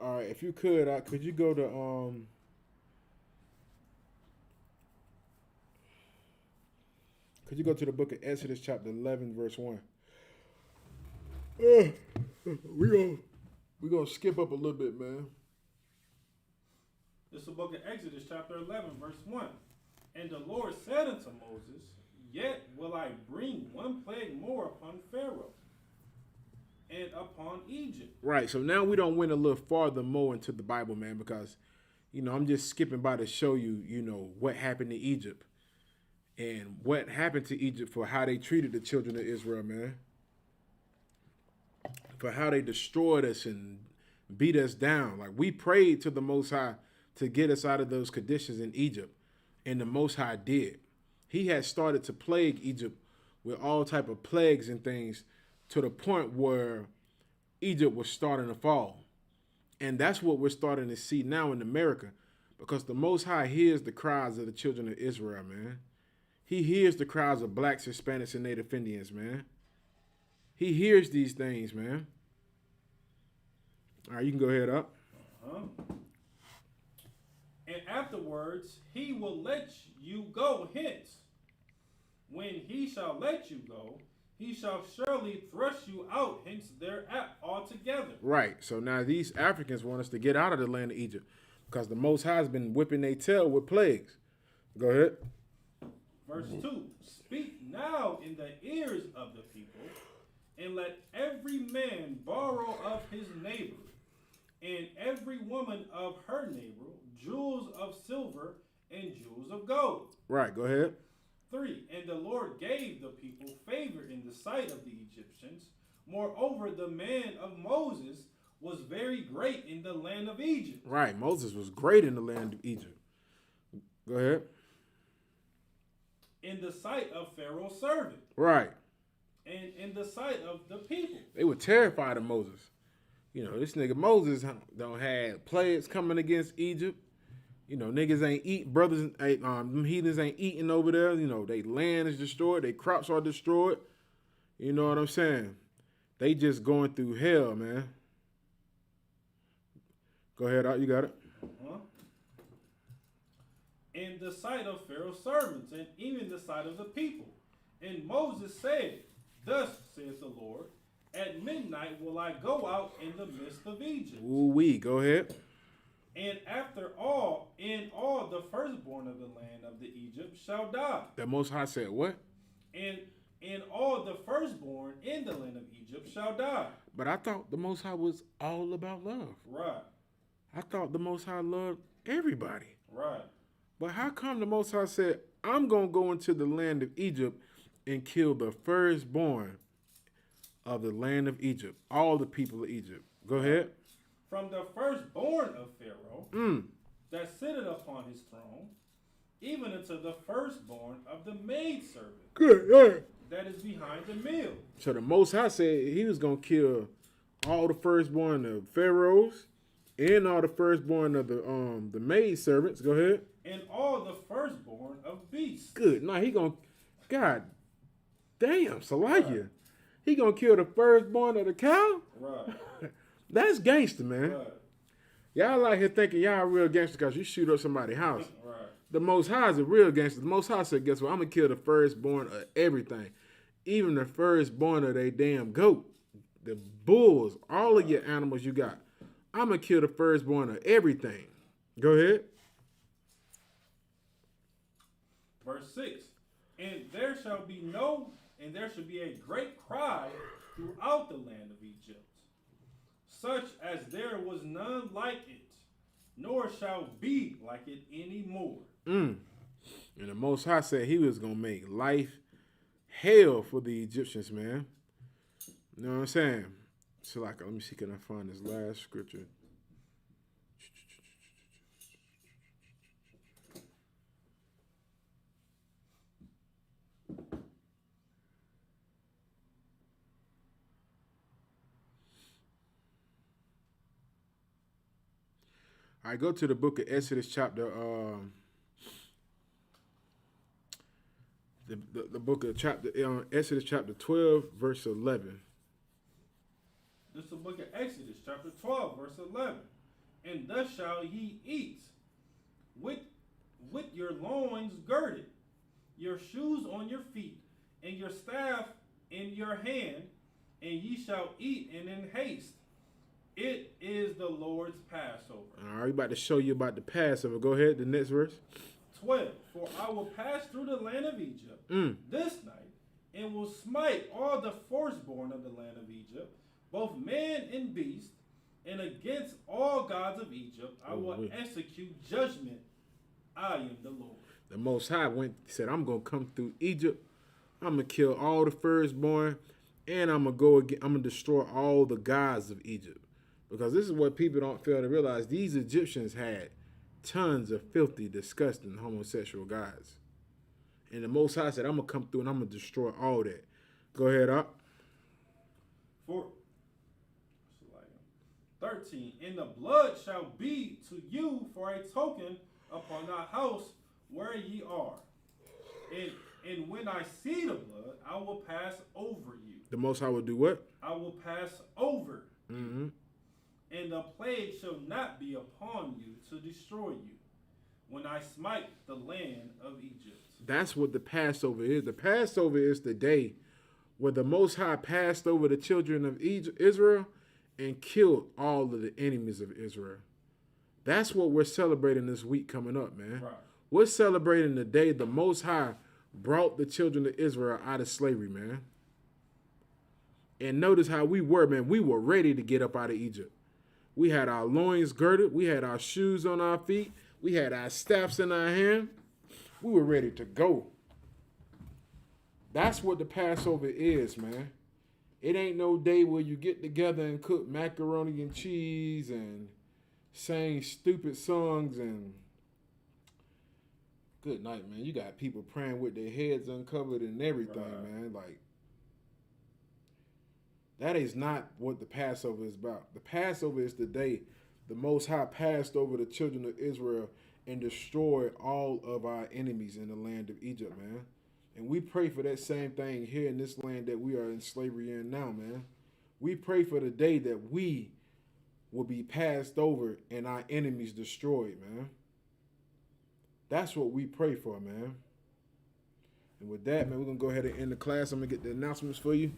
All right, if you could you go to could you go to the book of Exodus chapter 11 verse 1? We gonna skip up a little bit, man.
This is the book of Exodus chapter 11 verse 1. And the Lord said unto Moses, yet will I bring one plague more upon Pharaoh and upon Egypt.
Right, so now we don't went a little farther more into the Bible, man, because, you know, I'm just skipping by to show you, you know, what happened to Egypt and what happened to Egypt for how they treated the children of Israel, man. For how they destroyed us and beat us down. Like, we prayed to the Most High to get us out of those conditions in Egypt, and the Most High did. He had started to plague Egypt with all type of plagues and things, to the point where Egypt was starting to fall. And that's what we're starting to see now in America, because the Most High hears the cries of the children of Israel, man. He hears the cries of blacks, Hispanics, and Native Indians, man. He hears these things, man. All right, you can go ahead up.
And afterwards he will let you go hence. When he shall let you go, he shall surely thrust you out hence thereat altogether.
Right. So now these Africans want us to get out of the land of Egypt, because the Most High has been whipping their tail with plagues. Go ahead.
Verse 2. Speak now in the ears of the people, and let every man borrow of his neighbor, and every woman of her neighbor, jewels of silver and jewels of gold.
Right. Go ahead.
3. And the Lord gave the people favor in the sight of the Egyptians. Moreover, the man of Moses was very great in the land of Egypt.
Right. Moses was great in the land of Egypt. Go ahead.
In the sight of Pharaoh's servant.
Right.
And in the sight of the people.
They were terrified of Moses. You know, this nigga Moses don't have plagues coming against Egypt. You know, niggas ain't eat, brothers, them heathens ain't eating over there. You know, they land is destroyed, their crops are destroyed. You know what I'm saying? They just going through hell, man. Go ahead, you got it.
in the sight of Pharaoh's servants, and even the sight of the people. And Moses said, Thus saith the Lord, at midnight will I go out in the midst of Egypt.
Ooh-wee, go ahead.
And after all, in all the firstborn of the land of the Egypt shall die.
The Most High said what?
And in all the firstborn in the land of Egypt shall die.
But I thought the Most High was all about love.
Right.
I thought the Most High loved everybody.
Right.
But how come the Most High said, I'm going to go into the land of Egypt and kill the firstborn of the land of Egypt, all the people of Egypt? Go ahead.
From the firstborn of Pharaoh that sitteth upon his throne, even unto the firstborn of the maidservant
Good.
that is behind the mill.
So the Most High said he was going to kill all the firstborn of Pharaohs and all the firstborn of the maidservants. Go ahead.
And all the firstborn of beasts.
Good. Now he going to, God damn, Salakia. He going to kill the firstborn of the cow?
Right.
That's gangster, man.
Right.
Y'all out here thinking y'all real gangster because you shoot up somebody's house.
Right.
The Most High is a real gangster. The Most High said, guess what? I'm going to kill the firstborn of everything. Even the firstborn of they damn goat. The bulls, all of your animals you got. I'm going to kill the firstborn of everything. Go ahead.
Verse 6. And there shall be a great cry throughout the land of Egypt, such as there was none like it, nor shall be like it any more.
And the Most High said he was going to make life hell for the Egyptians, man. You know what I'm saying? So, like, let me see, can I find this last scripture? I go to the book of Exodus chapter, the book of Exodus chapter 12, verse 11.
This is the book of Exodus, chapter 12, verse 11. And thus shall ye eat with your loins girded, your shoes on your feet, and your staff in your hand, and ye shall eat and in haste. It is the Lord's Passover.
All right, we about to show you about the Passover. Go ahead, the next verse.
12. For I will pass through the land of Egypt this night, and will smite all the firstborn of the land of Egypt, both man and beast, and against all gods of Egypt I will execute judgment. I am the Lord.
The Most High said, I'm going to come through Egypt. I'm going to kill all the firstborn, and I'm going to destroy all the gods of Egypt. Because this is what people don't fail to realize. These Egyptians had tons of filthy, disgusting, homosexual gods. And the Most High said, I'm going to come through and I'm going to destroy all that. Go ahead, up.
13. And the blood shall be to you for a token upon the house where ye are. And when I see the blood, I will pass over you.
The Most High will do what?
I will pass over.
Mm-hmm.
And the plague shall not be upon you to destroy you, when I smite the land of Egypt.
That's what the Passover is. The Passover is the day where the Most High passed over the children of Israel and killed all of the enemies of Israel. That's what we're celebrating this week coming up, man.
Right.
We're celebrating the day the Most High brought the children of Israel out of slavery, man. And notice how we were, man. We were ready to get up out of Egypt. We had our loins girded. We had our shoes on our feet. We had our staffs in our hand. We were ready to go. That's what the Passover is, man. It ain't no day where you get together and cook macaroni and cheese and sing stupid songs and good night, man. You got people praying with their heads uncovered and everything, man. Like, that is not what the Passover is about. The Passover is the day the Most High passed over the children of Israel and destroyed all of our enemies in the land of Egypt, man. And we pray for that same thing here in this land that we are in slavery in now, man. We pray for the day that we will be passed over and our enemies destroyed, man. That's what we pray for, man. And with that, man, we're going to go ahead and end the class. I'm going to get the announcements for you.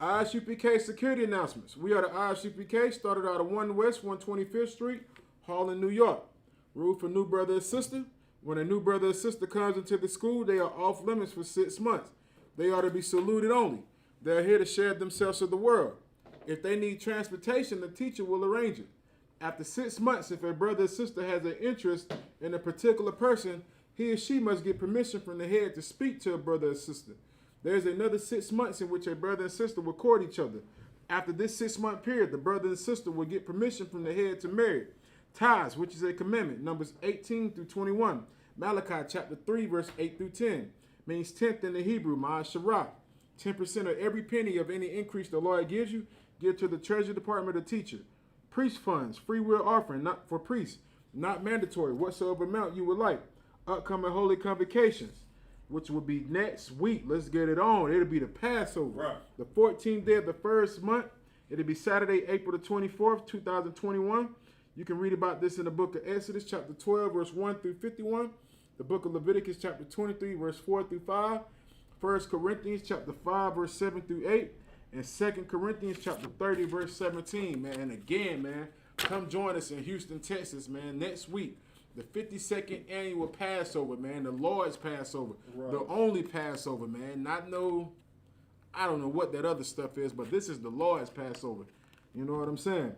ISUPK security announcements. We are the ISUPK, started out of 1 West 125th Street, Harlem, New York. Rule for new brother and sister. When a new brother or sister comes into the school, they are off limits for 6 months. They are to be saluted only. They are here to share themselves with the world. If they need transportation, the teacher will arrange it. After 6 months, if a brother or sister has an interest in a particular person, he or she must get permission from the head to speak to a brother or sister. There is another 6 months in which a brother and sister will court each other. After this 6-month period, the brother and sister will get permission from the head to marry. Tithes, which is a commandment, Numbers 18 through 21. Malachi chapter 3, verse 8 through 10, means 10th in the Hebrew, Ma'asharah. 10% of every penny of any increase the Lord gives you, give to the treasury department of the teacher. Priest funds, free will offering, not for priests, not mandatory, whatsoever amount you would like. Upcoming holy convocations, which will be next week. Let's get it on. It'll be the Passover.
Right.
The 14th day of the first month. It'll be Saturday, April the 24th, 2021. You can read about this in the book of Exodus, chapter 12, verse 1 through 51. The book of Leviticus, chapter 23, verse 4 through 5. 1 Corinthians, chapter 5, verse 7 through 8. And 2 Corinthians, chapter 30, verse 17, man. And again, man, come join us in Houston, Texas, man, next week. The 52nd annual Passover, man. The Lord's Passover. Right. The only Passover, man. Not no, I don't know what that other stuff is, but this is the Lord's Passover. You know what I'm saying?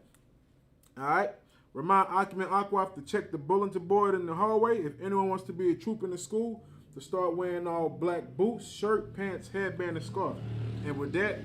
All right. Remind occupant Aquaf to check the bulletin board in the hallway. If anyone wants to be a troop in the school, to start wearing all black boots, shirt, pants, headband, and scarf. And with that,